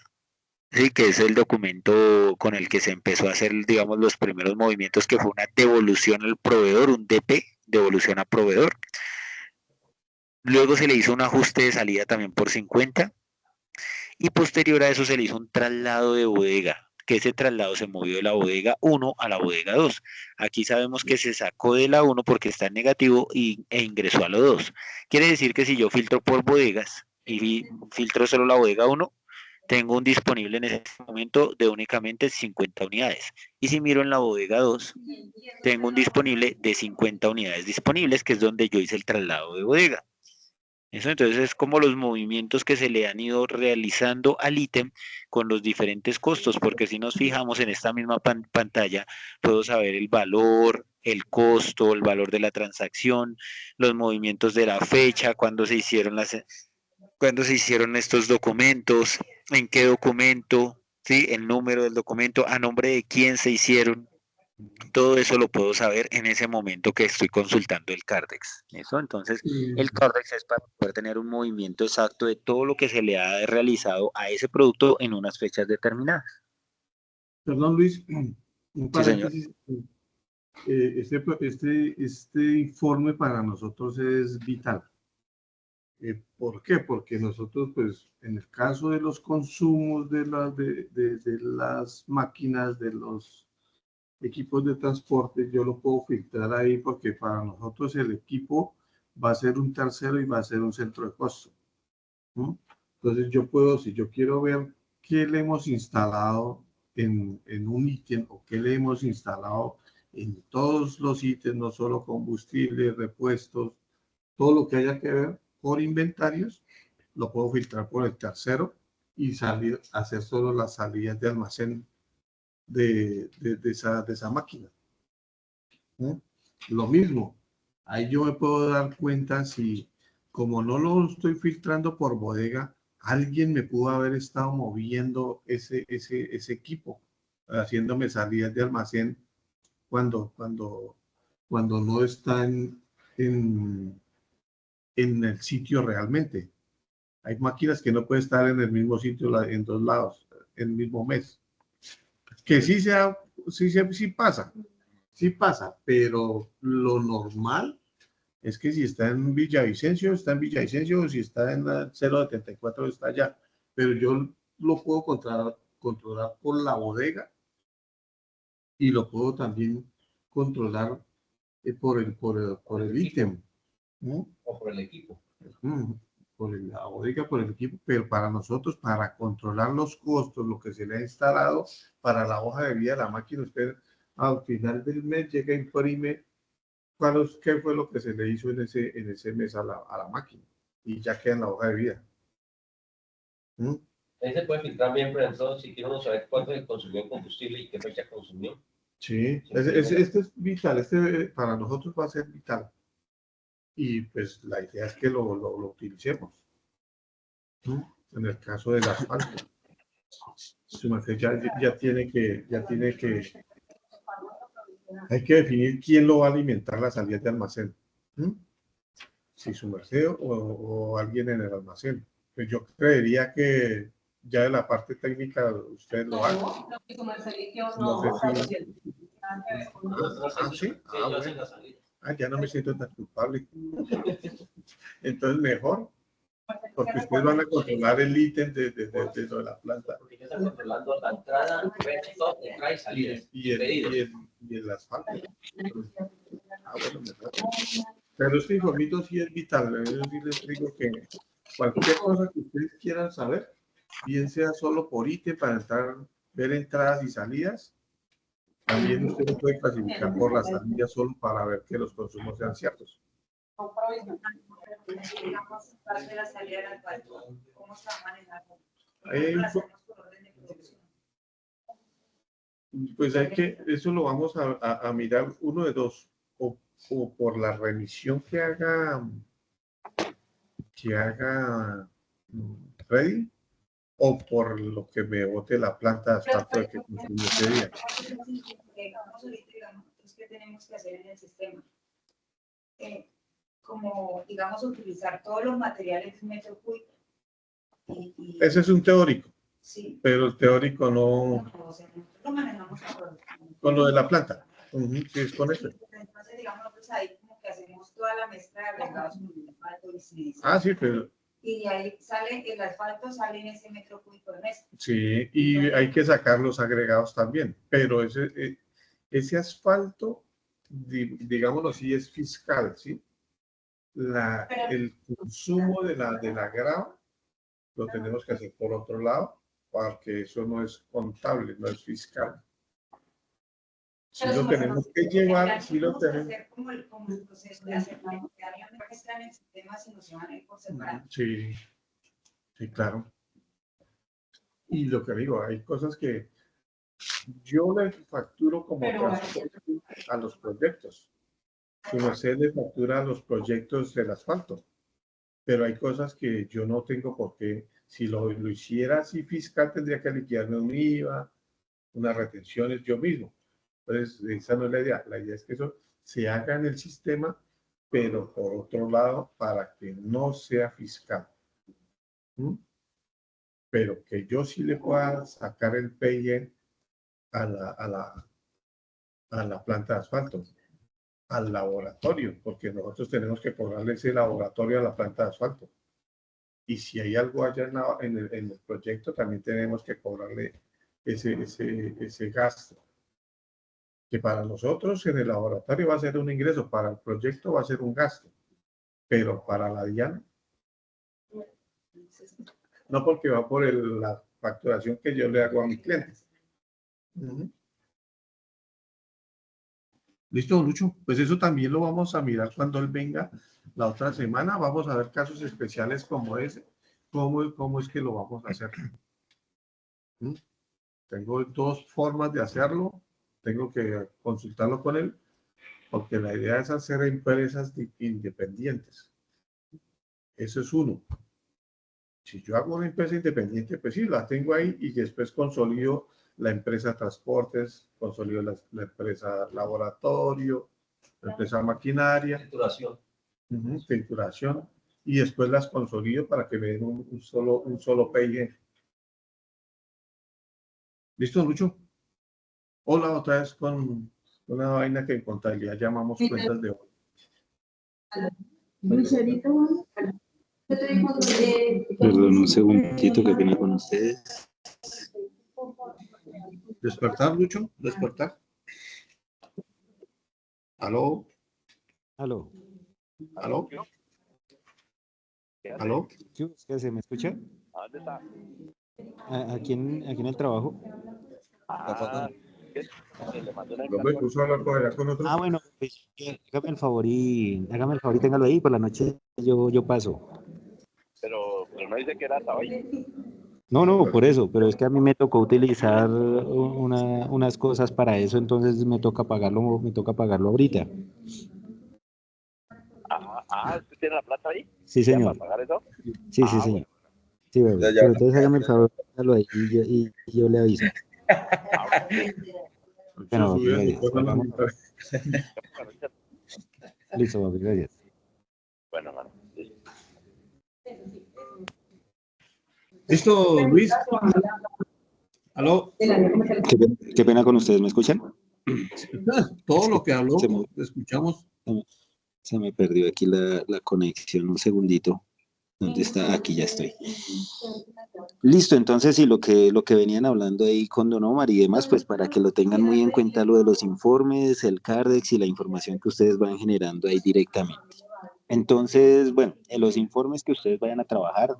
sí, que es el documento con el que se empezó a hacer, digamos, los primeros movimientos, que fue una devolución al proveedor, un DP, devolución a proveedor. Luego se le hizo un ajuste de salida también por 50 y posterior a eso se le hizo un traslado de bodega, que ese traslado se movió de la bodega 1 a la bodega 2. Aquí sabemos que se sacó de la 1 porque está en negativo e ingresó a la 2. Quiere decir que si yo filtro por bodegas y filtro solo la bodega 1, tengo un disponible en ese momento de únicamente 50 unidades. Y si miro en la bodega 2, tengo un disponible de 50 unidades disponibles, que es donde yo hice el traslado de bodega. Eso entonces es como los movimientos que se le han ido realizando al ítem con los diferentes costos, porque si nos fijamos en esta misma pantalla, puedo saber el valor, el costo, el valor de la transacción, los movimientos de la fecha, cuándo se hicieron estos documentos, en qué documento, ¿sí? El número del documento, a nombre de quién se hicieron. Todo eso lo puedo saber en ese momento que estoy consultando el Cardex. ¿Eso? Entonces, el Cardex es para poder tener un movimiento exacto de todo lo que se le ha realizado a ese producto en unas fechas determinadas. Perdón, Luis, un Sí, señor. paréntesis. Este informe para nosotros es vital. ¿Por qué? Porque nosotros, pues, en el caso de los consumos de las máquinas, de los equipos de transporte, yo lo puedo filtrar ahí porque para nosotros el equipo va a ser un tercero y va a ser un centro de costo. ¿No? Entonces yo puedo, si yo quiero ver qué le hemos instalado en un ítem o qué le hemos instalado en todos los ítems, no solo combustible, repuestos, todo lo que haya que ver por inventarios, lo puedo filtrar por el tercero y hacer solo las salidas de almacén de esa máquina. ¿No? Lo mismo, ahí yo me puedo dar cuenta si, como no lo estoy filtrando por bodega, alguien me pudo haber estado moviendo ese equipo, haciéndome salidas de almacén cuando no está en el sitio realmente. Hay máquinas que no pueden estar en el mismo sitio en dos lados, en el mismo mes. Que sí pasa. Sí pasa, pero lo normal es que si está en Villavicencio, está en Villavicencio, o si está en la 074, está allá. Pero yo lo puedo controlar por la bodega y lo puedo también controlar por el ítem. ¿No? O por el equipo. Por la bodega, por el equipo, pero para nosotros, para controlar los costos, lo que se le ha instalado para la hoja de vida de la máquina, usted al final del mes llega e imprime qué fue lo que se le hizo en ese mes a la máquina y ya queda en la hoja de vida. Ahí se puede filtrar bien, por ejemplo, si quiere uno saber cuánto se consumió en combustible y qué fecha consumió. Sí, este es vital, para nosotros va a ser vital. Y pues la idea es que lo utilicemos, ¿no? En el caso del asfalto. Su merced ya tiene que, hay que definir quién lo va a alimentar las salidas de almacén. ¿Mm? Si su merced o alguien en el almacén. Pues yo creería que ya de la parte técnica ustedes lo hagan. No sé si... Ah, sí. Ah, bueno. Ah, ya no me siento tan culpable. Entonces mejor, porque ustedes van a controlar el ítem de la planta. Porque ya están controlando la entrada, entrada y salida. Y el asfalto. Ah, bueno, mejor. Pero este informito sí es vital. Yo sí les digo que cualquier cosa que ustedes quieran saber, bien sea solo por ítem para ver entradas y salidas, también usted lo puede clasificar por las salidas solo para ver que los consumos sean ciertos. Digamos, parte de la salida del asfalto, ¿cómo se va a manejar? Pues eso lo vamos a mirar uno de dos, o por la remisión que haga Freddy, o por lo que me bote la planta de asfalto de que consumió ese día. Nosotros que tenemos que hacer en el sistema, como digamos utilizar todos los materiales metro cúbico. Ese es un teórico, sí. Pero el teórico no. O sea, nosotros lo manejamos con lo de la planta. Sí, es con eso. Entonces, digamos, nosotros ahí como que hacemos toda la mezcla de agregados con el asfalto y sí. Ah, sí, pero. Y de ahí sale, el asfalto sale en ese metro cúbico de mezcla. Sí, y hay que sacar los agregados también, pero ese asfalto, digámoslo así, es fiscal, ¿sí? El consumo de la grava lo tenemos que hacer por otro lado, porque eso no es contable, no es fiscal. Si lo tenemos que llevar, si lo tenemos. Hacer como el proceso de hacer que están en el sistema, si nos llevan ahí por separado. Sí, sí, claro. Y lo que digo, hay cosas que yo le facturo como transporte a los proyectos. Su merced le factura a los proyectos del asfalto. Pero hay cosas que yo no tengo por qué. Si lo hiciera así fiscal, tendría que liquidarme un IVA, unas retenciones yo mismo. Entonces, esa no es la idea. La idea es que eso se haga en el sistema, pero por otro lado, para que no sea fiscal. Pero que yo sí le pueda sacar el PIE a la planta de asfalto, al laboratorio, porque nosotros tenemos que cobrarle ese laboratorio a la planta de asfalto. Y si hay algo allá en el proyecto, también tenemos que cobrarle ese gasto. Que para nosotros en el laboratorio va a ser un ingreso, para el proyecto va a ser un gasto, pero para la DIAN, no, porque va por la facturación que yo le hago a mis clientes. Listo, Lucho. Pues eso también lo vamos a mirar cuando él venga la otra semana. Vamos a ver casos especiales como ese. ¿Cómo es que lo vamos a hacer? Tengo dos formas de hacerlo. Tengo que consultarlo con él, porque la idea es hacer empresas independientes. Eso es uno. Si yo hago una empresa independiente, pues sí, la tengo ahí y después consolido la empresa transportes, consolido la empresa laboratorio, la empresa maquinaria. Trituración. Y después las consolido para que me den un solo PIG. ¿Listo, Lucho? Hola, otra vez con una vaina que en contabilidad llamamos cuentas de oro. Perdón, un segundito que viene con ustedes. ¿Despertar, Lucho? ¿Despertar? ¿Aló? Aló. ¿Aló? ¿Aló? ¿Qué hace? ¿Me escucha? ¿Dónde está? Aquí en el trabajo. Le mandó una No me puso a hablar por allá con otro. Bueno, pues, hágame el favor y téngalo ahí, por la noche yo paso. Pero no dice que era hasta hoy. No, por eso, pero es que a mí me tocó utilizar unas cosas para eso, entonces me toca pagarlo ahorita. ¿Usted tiene la plata ahí? Sí, señor. ¿Para pagar eso? Sí, señor. Sí, bebé. Entonces ya Pero entonces hágame el favor, hágalo ahí y yo le aviso. Eso Bueno, papi, subió su gracias. cosa Vamos. bonita. Listo, papi, gracias. Bueno, mano. Listo. ¿Listo, Luis? ¿Aló? Qué pena con ustedes, ¿me escuchan? Todo lo que habló, Se me, lo escuchamos. se me perdió aquí la conexión, un segundito. ¿Dónde está? Aquí ya estoy. Listo, entonces sí, lo que venían hablando ahí con Don Omar y demás, pues para que lo tengan muy en cuenta lo de los informes, el CARDEX y la información que ustedes van generando ahí directamente. Entonces, bueno, en los informes que ustedes vayan a trabajar,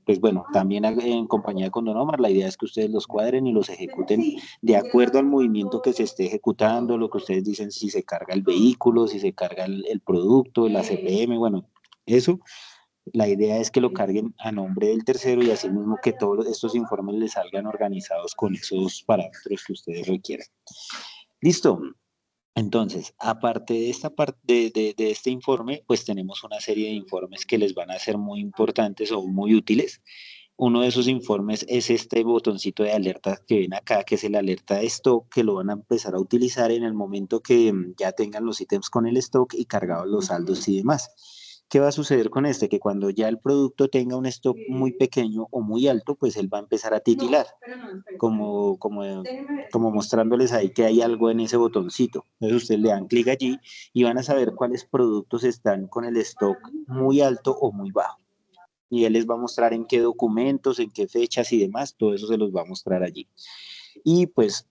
pues bueno, también en compañía con Don Omar, la idea es que ustedes los cuadren y los ejecuten de acuerdo al movimiento que se esté ejecutando, lo que ustedes dicen, si se carga el vehículo, si se carga el producto, la CPM, bueno, eso. La idea es que lo carguen a nombre del tercero y así mismo que todos estos informes les salgan organizados con esos parámetros que ustedes requieran. Listo. Entonces, aparte de esta parte de este informe, pues tenemos una serie de informes que les van a ser muy importantes o muy útiles. Uno de esos informes es este botoncito de alerta que ven acá, que es el alerta de stock, que lo van a empezar a utilizar en el momento que ya tengan los ítems con el stock y cargados los saldos y demás. ¿Qué va a suceder con este? Que cuando ya el producto tenga un stock muy pequeño o muy alto, pues él va a empezar a titilar, como mostrándoles ahí que hay algo en ese botoncito. Entonces ustedes le dan clic allí y van a saber cuáles productos están con el stock muy alto o muy bajo. Y él les va a mostrar en qué documentos, en qué fechas y demás, todo eso se los va a mostrar allí. Y pues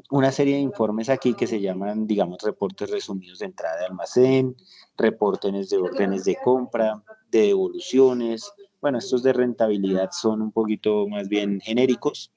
una serie de informes aquí que se llaman, digamos, reportes resumidos de entrada de almacén, reportes de órdenes de compra, de devoluciones. Bueno, estos de rentabilidad son un poquito más bien genéricos.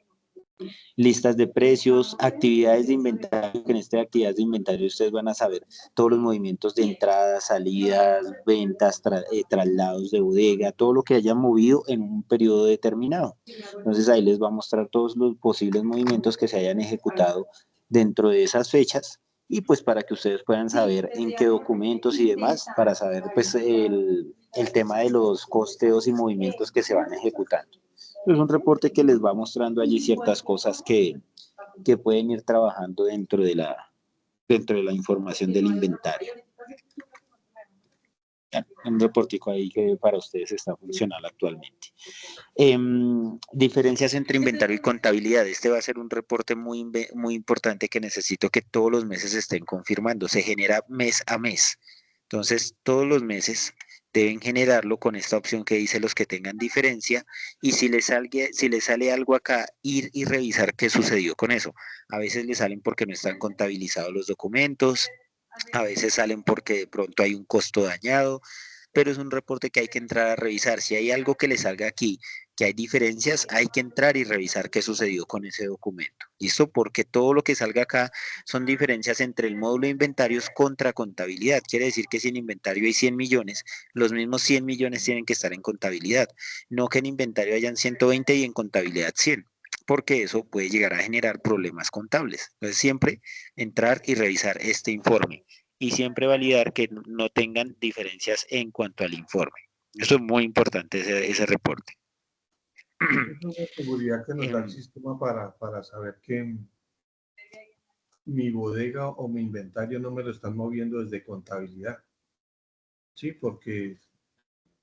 Listas de precios, actividades de inventario, que en esta actividad de inventario ustedes van a saber todos los movimientos de entradas, salidas, ventas, traslados de bodega, todo lo que haya movido en un periodo determinado. Entonces ahí les va a mostrar todos los posibles movimientos que se hayan ejecutado dentro de esas fechas y pues para que ustedes puedan saber en qué documentos y demás, para saber pues el tema de los costeos y movimientos que se van ejecutando. Es un reporte que les va mostrando allí ciertas cosas que pueden ir trabajando dentro de la información del inventario. Un reportico ahí que para ustedes está funcional actualmente. Diferencias entre inventario y contabilidad. Este va a ser un reporte muy importante que necesito que todos los meses estén confirmando. Se genera mes a mes. Entonces, todos los meses deben generarlo con esta opción que dice los que tengan diferencia y si les sale algo acá, ir y revisar qué sucedió con eso. A veces les salen porque no están contabilizados los documentos, a veces salen porque de pronto hay un costo dañado, pero es un reporte que hay que entrar a revisar. Si hay algo que le salga aquí, que hay diferencias, hay que entrar y revisar qué sucedió con ese documento. ¿Listo? Porque todo lo que salga acá son diferencias entre el módulo de inventarios contra contabilidad. Quiere decir que si en inventario hay 100 millones, los mismos 100 millones tienen que estar en contabilidad. No que en inventario hayan 120 y en contabilidad 100, porque eso puede llegar a generar problemas contables. Entonces, siempre entrar y revisar este informe y siempre validar que no tengan diferencias en cuanto al informe. Eso es muy importante, ese reporte. Es una seguridad que nos da el sistema para saber que mi bodega o mi inventario no me lo están moviendo desde contabilidad. Sí, porque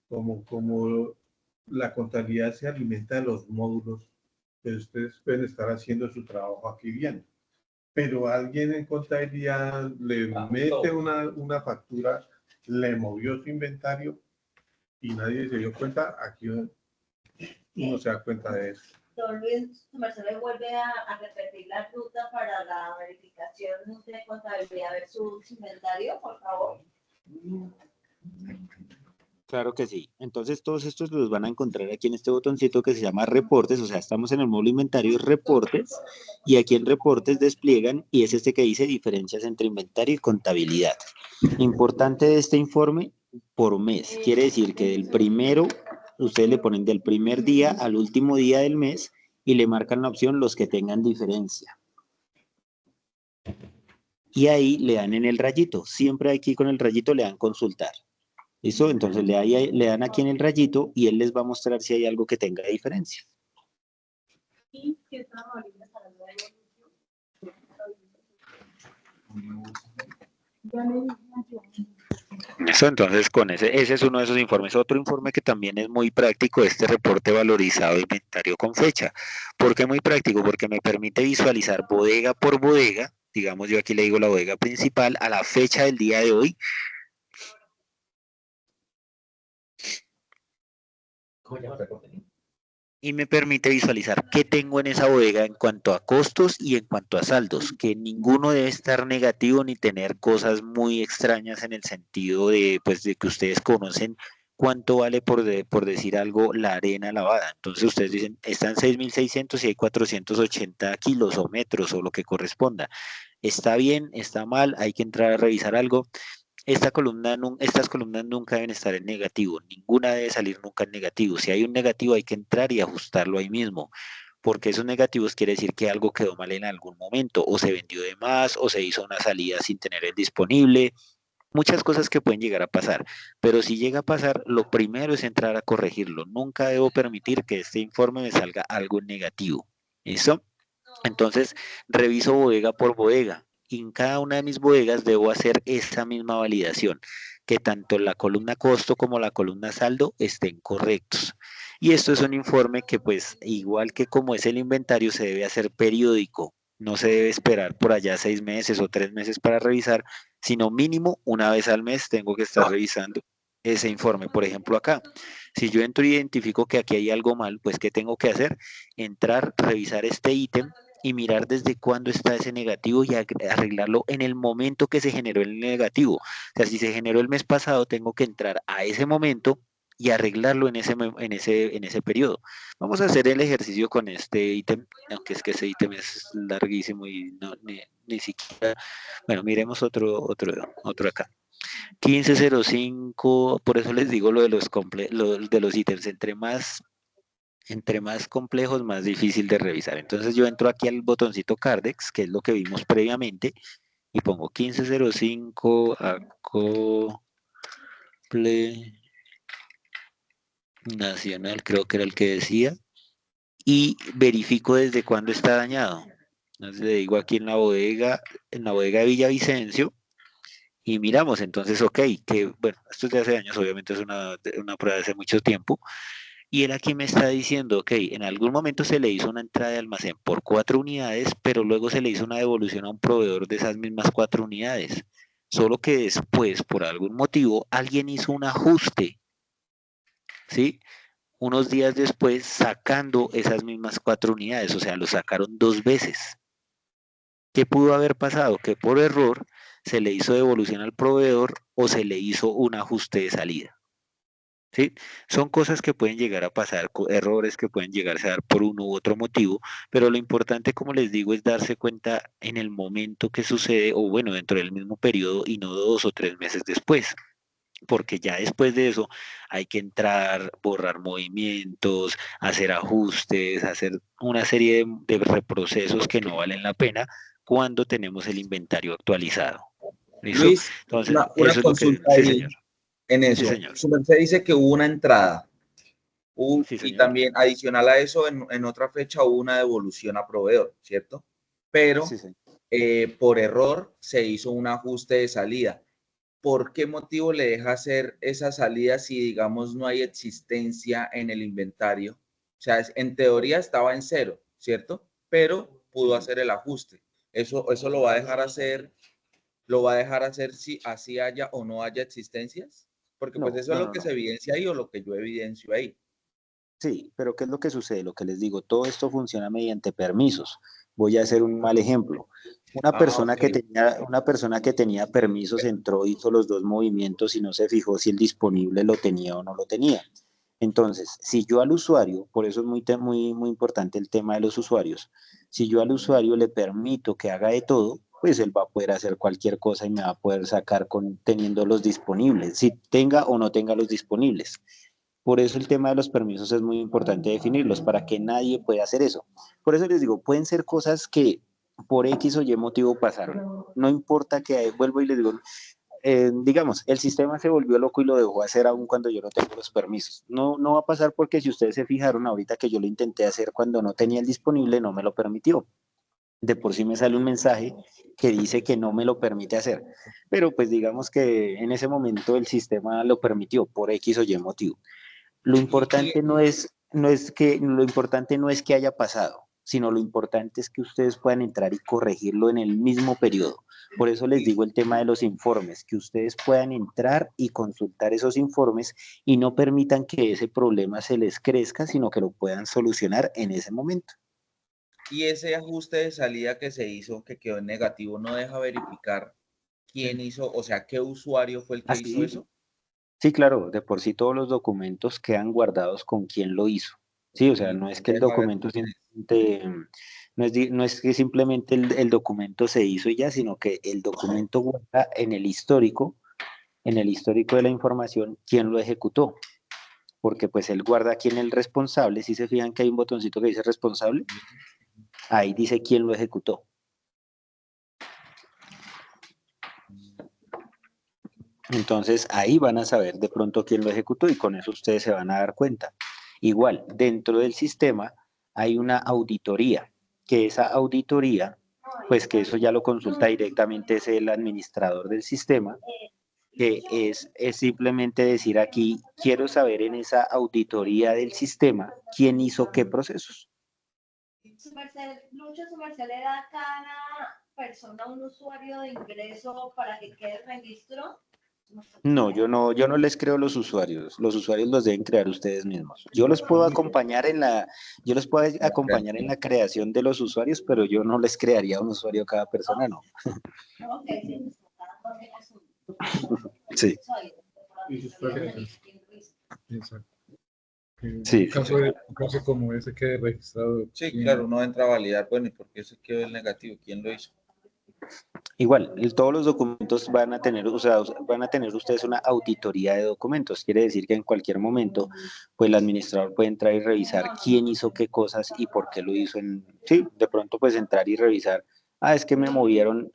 como la contabilidad se alimenta de los módulos, pues ustedes pueden estar haciendo su trabajo aquí bien. Pero alguien en contabilidad le mete una factura, le movió su inventario y nadie se dio cuenta, aquí uno se da cuenta de eso. Don Luis, su merced le vuelve a repetir la ruta para la verificación de contabilidad versus inventario, por favor. Claro que sí. Entonces todos estos los van a encontrar aquí en este botoncito que se llama reportes, o sea, estamos en el módulo inventario reportes y aquí en reportes despliegan y es este que dice diferencias entre inventario y contabilidad. Importante de este informe por mes, quiere decir que del primero, ustedes le ponen del primer día al último día del mes y le marcan la opción los que tengan diferencia. Y ahí le dan en el rayito, siempre aquí con el rayito le dan consultar. ¿Listo? Entonces le dan aquí en el rayito y él les va a mostrar si hay algo que tenga diferencia. Eso, entonces, con ese es uno de esos informes. Otro informe que también es muy práctico, este reporte valorizado de inventario con fecha. ¿Por qué muy práctico? Porque me permite visualizar bodega por bodega, digamos, yo aquí le digo la bodega principal, a la fecha del día de hoy, y me permite visualizar qué tengo en esa bodega en cuanto a costos y en cuanto a saldos, que ninguno debe estar negativo ni tener cosas muy extrañas en el sentido de, pues, de que ustedes conocen cuánto vale por decir algo la arena lavada. Entonces ustedes dicen, están 6.600 y hay 480 kilos o metros o lo que corresponda. ¿Está bien? ¿Está mal? ¿Hay que entrar a revisar algo? Estas columnas nunca deben estar en negativo, ninguna debe salir nunca en negativo. Si hay un negativo hay que entrar y ajustarlo ahí mismo, porque esos negativos quiere decir que algo quedó mal en algún momento, o se vendió de más, o se hizo una salida sin tener el disponible, muchas cosas que pueden llegar a pasar. Pero si llega a pasar, lo primero es entrar a corregirlo. Nunca debo permitir que este informe me salga algo en negativo. ¿Listo? Entonces, reviso bodega por bodega y en cada una de mis bodegas debo hacer esa misma validación, que tanto la columna costo como la columna saldo estén correctos. Y esto es un informe que pues igual que como es el inventario se debe hacer periódico, no se debe esperar por allá 6 meses o 3 meses para revisar, sino mínimo una vez al mes tengo que estar revisando ese informe. Por ejemplo, acá, si yo entro y identifico que aquí hay algo mal, pues ¿qué tengo que hacer? Entrar, revisar este ítem y mirar desde cuándo está ese negativo y arreglarlo en el momento que se generó el negativo. O sea, si se generó el mes pasado, tengo que entrar a ese momento y arreglarlo en ese periodo. Vamos a hacer el ejercicio con este ítem, aunque es que ese ítem es larguísimo y ni siquiera, bueno, miremos otro acá. 1505, por eso les digo lo de los ítems, entre más complejos, más difícil de revisar. Entonces yo entro aquí al botoncito Cardex, que es lo que vimos previamente, y pongo 1505 acople nacional, creo que era el que decía, y verifico desde cuándo está dañado. Entonces le digo aquí en la bodega de Villavicencio, y miramos, entonces, ok, que bueno, esto es de hace años, obviamente es una prueba de hace mucho tiempo, y él aquí me está diciendo, ok, en algún momento se le hizo una entrada de almacén por 4 unidades, pero luego se le hizo una devolución a un proveedor de esas mismas 4 unidades. Solo que después, por algún motivo, alguien hizo un ajuste, ¿sí? Unos días después, sacando esas mismas 4 unidades, o sea, lo sacaron 2 veces. ¿Qué pudo haber pasado? Que por error se le hizo devolución al proveedor o se le hizo un ajuste de salida. ¿Sí? Son cosas que pueden llegar a pasar, errores que pueden llegarse a dar por uno u otro motivo, pero lo importante, como les digo, es darse cuenta en el momento que sucede, o bueno, dentro del mismo periodo y no 2 o 3 meses después, porque ya después de eso hay que entrar, borrar movimientos, hacer ajustes, hacer una serie de reprocesos que no valen la pena cuando tenemos el inventario actualizado. ¿Listo? Luis, Entonces, una eso es lo que... consulta Sí, ahí señor. en Sí, eso. señor. Su merced dice que hubo una entrada Sí, y señor. también adicional a eso, en otra fecha hubo una devolución a proveedor, ¿cierto? Pero Sí, sí. por error se hizo un ajuste de salida. ¿Por qué motivo le deja hacer esa salida si, digamos, no hay existencia en el inventario? O sea, en teoría estaba en cero, ¿cierto? Pero pudo hacer el ajuste. Eso lo va a dejar hacer si así haya o no haya existencias, porque pues No, eso es no, lo no, que no. se evidencia ahí o lo que yo evidencio ahí. Sí, pero ¿qué es lo que sucede? Lo que les digo, todo esto funciona mediante permisos. Voy a hacer un mal ejemplo. Ok. Una persona que tenía permisos entró, hizo los dos movimientos y no se fijó si el disponible lo tenía o no lo tenía. Entonces, si yo al usuario, por eso es muy importante el tema de los usuarios, si yo al usuario le permito que haga de todo, pues él va a poder hacer cualquier cosa y me va a poder sacar teniendo los disponibles, si tenga o no tenga los disponibles. Por eso el tema de los permisos es muy importante definirlos para que nadie pueda hacer eso. Por eso les digo, pueden ser cosas que por X o Y motivo pasaron. No importa que, vuelvo y les digo, digamos, el sistema se volvió loco y lo dejó hacer aún cuando yo no tengo los permisos. No, no va a pasar porque si ustedes se fijaron ahorita que yo lo intenté hacer cuando no tenía el disponible, no me lo permitió. De por sí me sale un mensaje que dice que no me lo permite hacer, pero pues digamos que en ese momento el sistema lo permitió por X o Y motivo. Lo importante lo importante no es que haya pasado, sino lo importante es que ustedes puedan entrar y corregirlo en el mismo periodo. Por eso les digo el tema de los informes, que ustedes puedan entrar y consultar esos informes y no permitan que ese problema se les crezca, sino que lo puedan solucionar en ese momento. Y ese ajuste de salida que se hizo, que quedó en negativo, no deja verificar quién hizo, o sea, qué usuario fue el que hizo eso. Sí, claro, de por sí todos los documentos quedan guardados con quién lo hizo. Sí, o sea, no es que el documento simplemente, no es que simplemente el documento se hizo y ya, sino que el documento guarda en el histórico de la información, quién lo ejecutó. Porque pues él guarda quién es el responsable. Si se fijan que hay un botoncito que dice responsable, ahí dice quién lo ejecutó. Entonces ahí van a saber de pronto quién lo ejecutó y con eso ustedes se van a dar cuenta. Igual, dentro del sistema hay una auditoría, que esa auditoría, pues que eso ya lo consulta directamente es el administrador del sistema, que es simplemente decir aquí, quiero saber en esa auditoría del sistema quién hizo qué procesos. Lucho, su merced le da a cada persona un usuario de ingreso para que quede el registro. No, yo no les creo los usuarios los deben crear ustedes mismos. Yo los puedo acompañar en la creación de los usuarios, pero yo no les crearía un usuario a cada persona, no. Sí. Exacto. Sí, Un caso como ese quede registrado. Sí, claro, uno entra a validar, bueno, ¿y por qué se quedó el negativo? ¿Quién lo hizo? Igual, todos los documentos van a tener, o sea, van a tener ustedes una auditoría de documentos. Quiere decir que en cualquier momento, pues el administrador puede entrar y revisar quién hizo qué cosas y por qué lo hizo. Sí, de pronto pues entrar y revisar. Ah, es que me movieron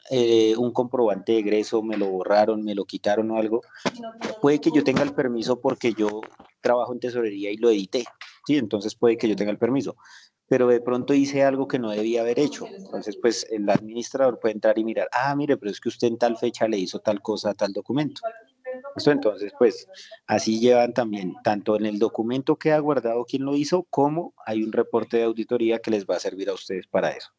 un comprobante de egreso, me lo borraron, me lo quitaron o algo. Puede que yo tenga el permiso porque yo trabajo en tesorería y lo edité. Sí, entonces puede que yo tenga el permiso, pero de pronto hice algo que no debía haber hecho. Entonces, pues el administrador puede entrar y mirar, ah, mire, pero es que usted en tal fecha le hizo tal cosa a tal documento. ¿Listo? Entonces, pues así llevan también, tanto en el documento que ha guardado quién lo hizo, como hay un reporte de auditoría que les va a servir a ustedes para eso.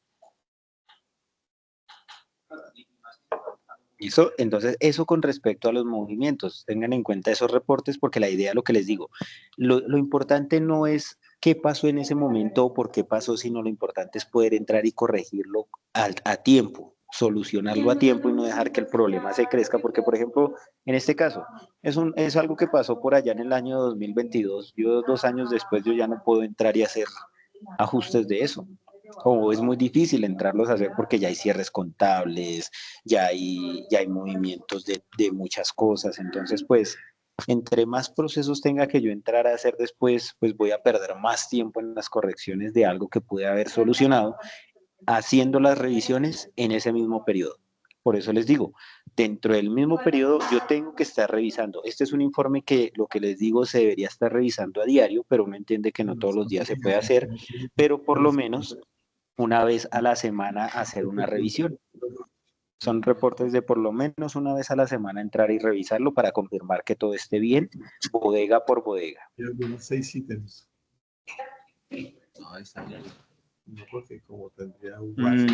¿Listo? Entonces, eso con respecto a los movimientos. Tengan en cuenta esos reportes porque la idea, lo que les digo, lo importante no es qué pasó en ese momento o por qué pasó, sino lo importante es poder entrar y corregirlo a tiempo, solucionarlo a tiempo y no dejar que el problema se crezca, porque, por ejemplo, en este caso, es algo que pasó por allá en el año 2022. Yo 2 años después, yo ya no puedo entrar y hacer ajustes de eso. O es muy difícil entrarlos a hacer porque ya hay cierres contables, ya hay movimientos de muchas cosas. Entonces, pues, entre más procesos tenga que yo entrar a hacer después, pues voy a perder más tiempo en las correcciones de algo que pude haber solucionado haciendo las revisiones en ese mismo periodo. Por eso les digo, dentro del mismo periodo yo tengo que estar revisando. Este es un informe que lo que les digo se debería estar revisando a diario, pero uno entiende que no todos los días se puede hacer, pero por lo menos una vez a la semana hacer una revisión. Son reportes de por lo menos una vez a la semana entrar y revisarlo para confirmar que todo esté bien, bodega por bodega. Y algunos 6 ítems. No, está bien. No, porque como tendría un base.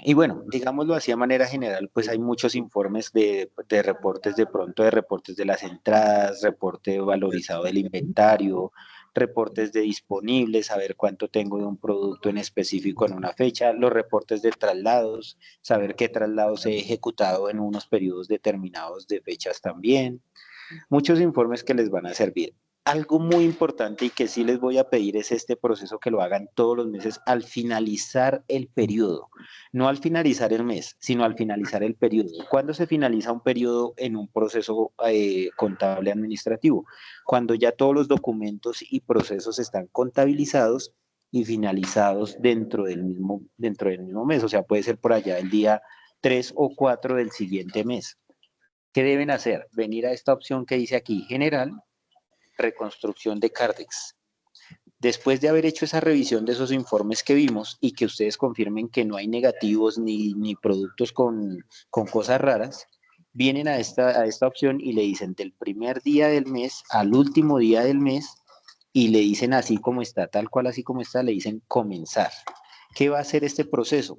Y bueno, digámoslo así a manera general, pues hay muchos informes de reportes de pronto, de reportes de las entradas, reporte valorizado del inventario, reportes de disponibles, saber cuánto tengo de un producto en específico en una fecha, los reportes de traslados, saber qué traslados he ejecutado en unos periodos determinados de fechas también. Muchos informes que les van a servir. Algo muy importante y que sí les voy a pedir es este proceso que lo hagan todos los meses al finalizar el periodo. No al finalizar el mes, sino al finalizar el periodo. ¿Cuándo se finaliza un periodo en un proceso contable administrativo? Cuando ya todos los documentos y procesos están contabilizados y finalizados dentro del mismo mes. O sea, puede ser por allá el día 3 o 4 del siguiente mes. ¿Qué deben hacer? Venir a esta opción que dice aquí, general, reconstrucción de Cardex. Después de haber hecho esa revisión de esos informes que vimos y que ustedes confirmen que no hay negativos ni productos con cosas raras, vienen a esta opción y le dicen del primer día del mes al último día del mes y le dicen así como está, tal cual así como está, le dicen comenzar. ¿Qué va a hacer este proceso?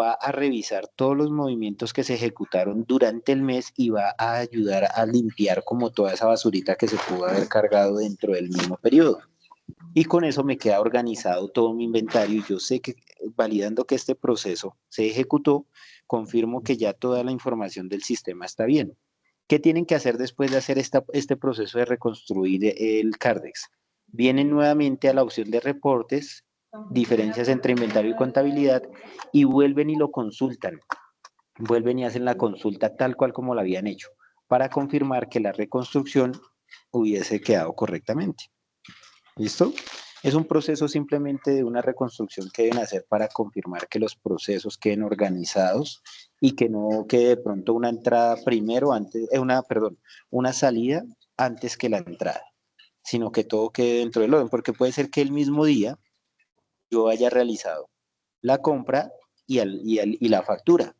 Va a revisar todos los movimientos que se ejecutaron durante el mes y va a ayudar a limpiar como toda esa basurita que se pudo haber cargado dentro del mismo periodo. Y con eso me queda organizado todo mi inventario y yo sé que validando que este proceso se ejecutó, confirmo que ya toda la información del sistema está bien. ¿Qué tienen que hacer después de hacer este proceso de reconstruir el Cardex? Vienen nuevamente a la opción de reportes, diferencias entre inventario y contabilidad, y vuelven y lo consultan. Vuelven y hacen la consulta tal cual como la habían hecho, para confirmar que la reconstrucción hubiese quedado correctamente. ¿Listo? Es un proceso simplemente de una reconstrucción que deben hacer para confirmar que los procesos queden organizados y que no quede de pronto una entrada primero antes, una salida antes que la entrada, sino que todo quede dentro del orden, porque puede ser que el mismo día yo haya realizado la compra y la factura.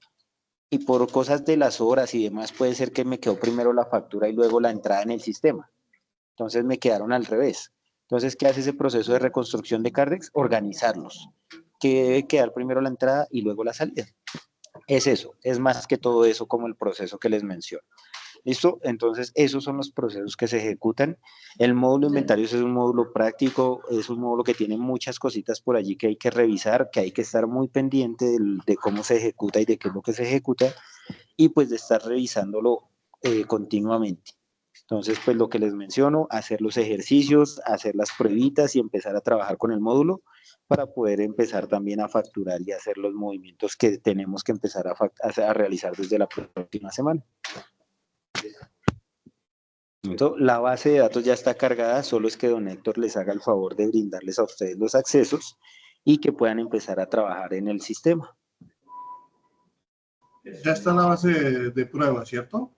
Y por cosas de las horas y demás, puede ser que me quedó primero la factura y luego la entrada en el sistema. Entonces me quedaron al revés. Entonces, ¿qué hace ese proceso de reconstrucción de Cardex? Organizarlos. Que debe quedar primero la entrada y luego la salida. Es eso, es más que todo eso como el proceso que les menciono. ¿Listo? Entonces, esos son los procesos que se ejecutan. El módulo de inventarios es un módulo práctico, es un módulo que tiene muchas cositas por allí que hay que revisar, que hay que estar muy pendiente de cómo se ejecuta y de qué es lo que se ejecuta, y pues de estar revisándolo continuamente. Entonces, pues lo que les menciono, hacer los ejercicios, hacer las pruebitas y empezar a trabajar con el módulo para poder empezar también a facturar y hacer los movimientos que tenemos que empezar a realizar desde la próxima semana. Entonces, la base de datos ya está cargada, solo es que don Héctor les haga el favor de brindarles a ustedes los accesos y que puedan empezar a trabajar en el sistema. Ya está la base de prueba, ¿cierto?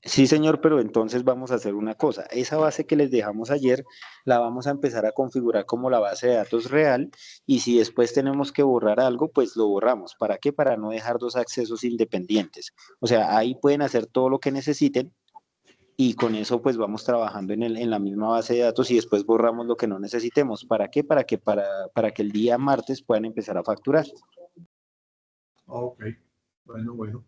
Sí, señor, pero entonces vamos a hacer una cosa. Esa base que les dejamos ayer, la vamos a empezar a configurar como la base de datos real y si después tenemos que borrar algo, pues lo borramos. ¿Para qué? Para no dejar dos accesos independientes. O sea, ahí pueden hacer todo lo que necesiten y con eso pues vamos trabajando en la misma base de datos y después borramos lo que no necesitemos. ¿Para qué? Para que el día martes puedan empezar a facturar. Ok, bueno.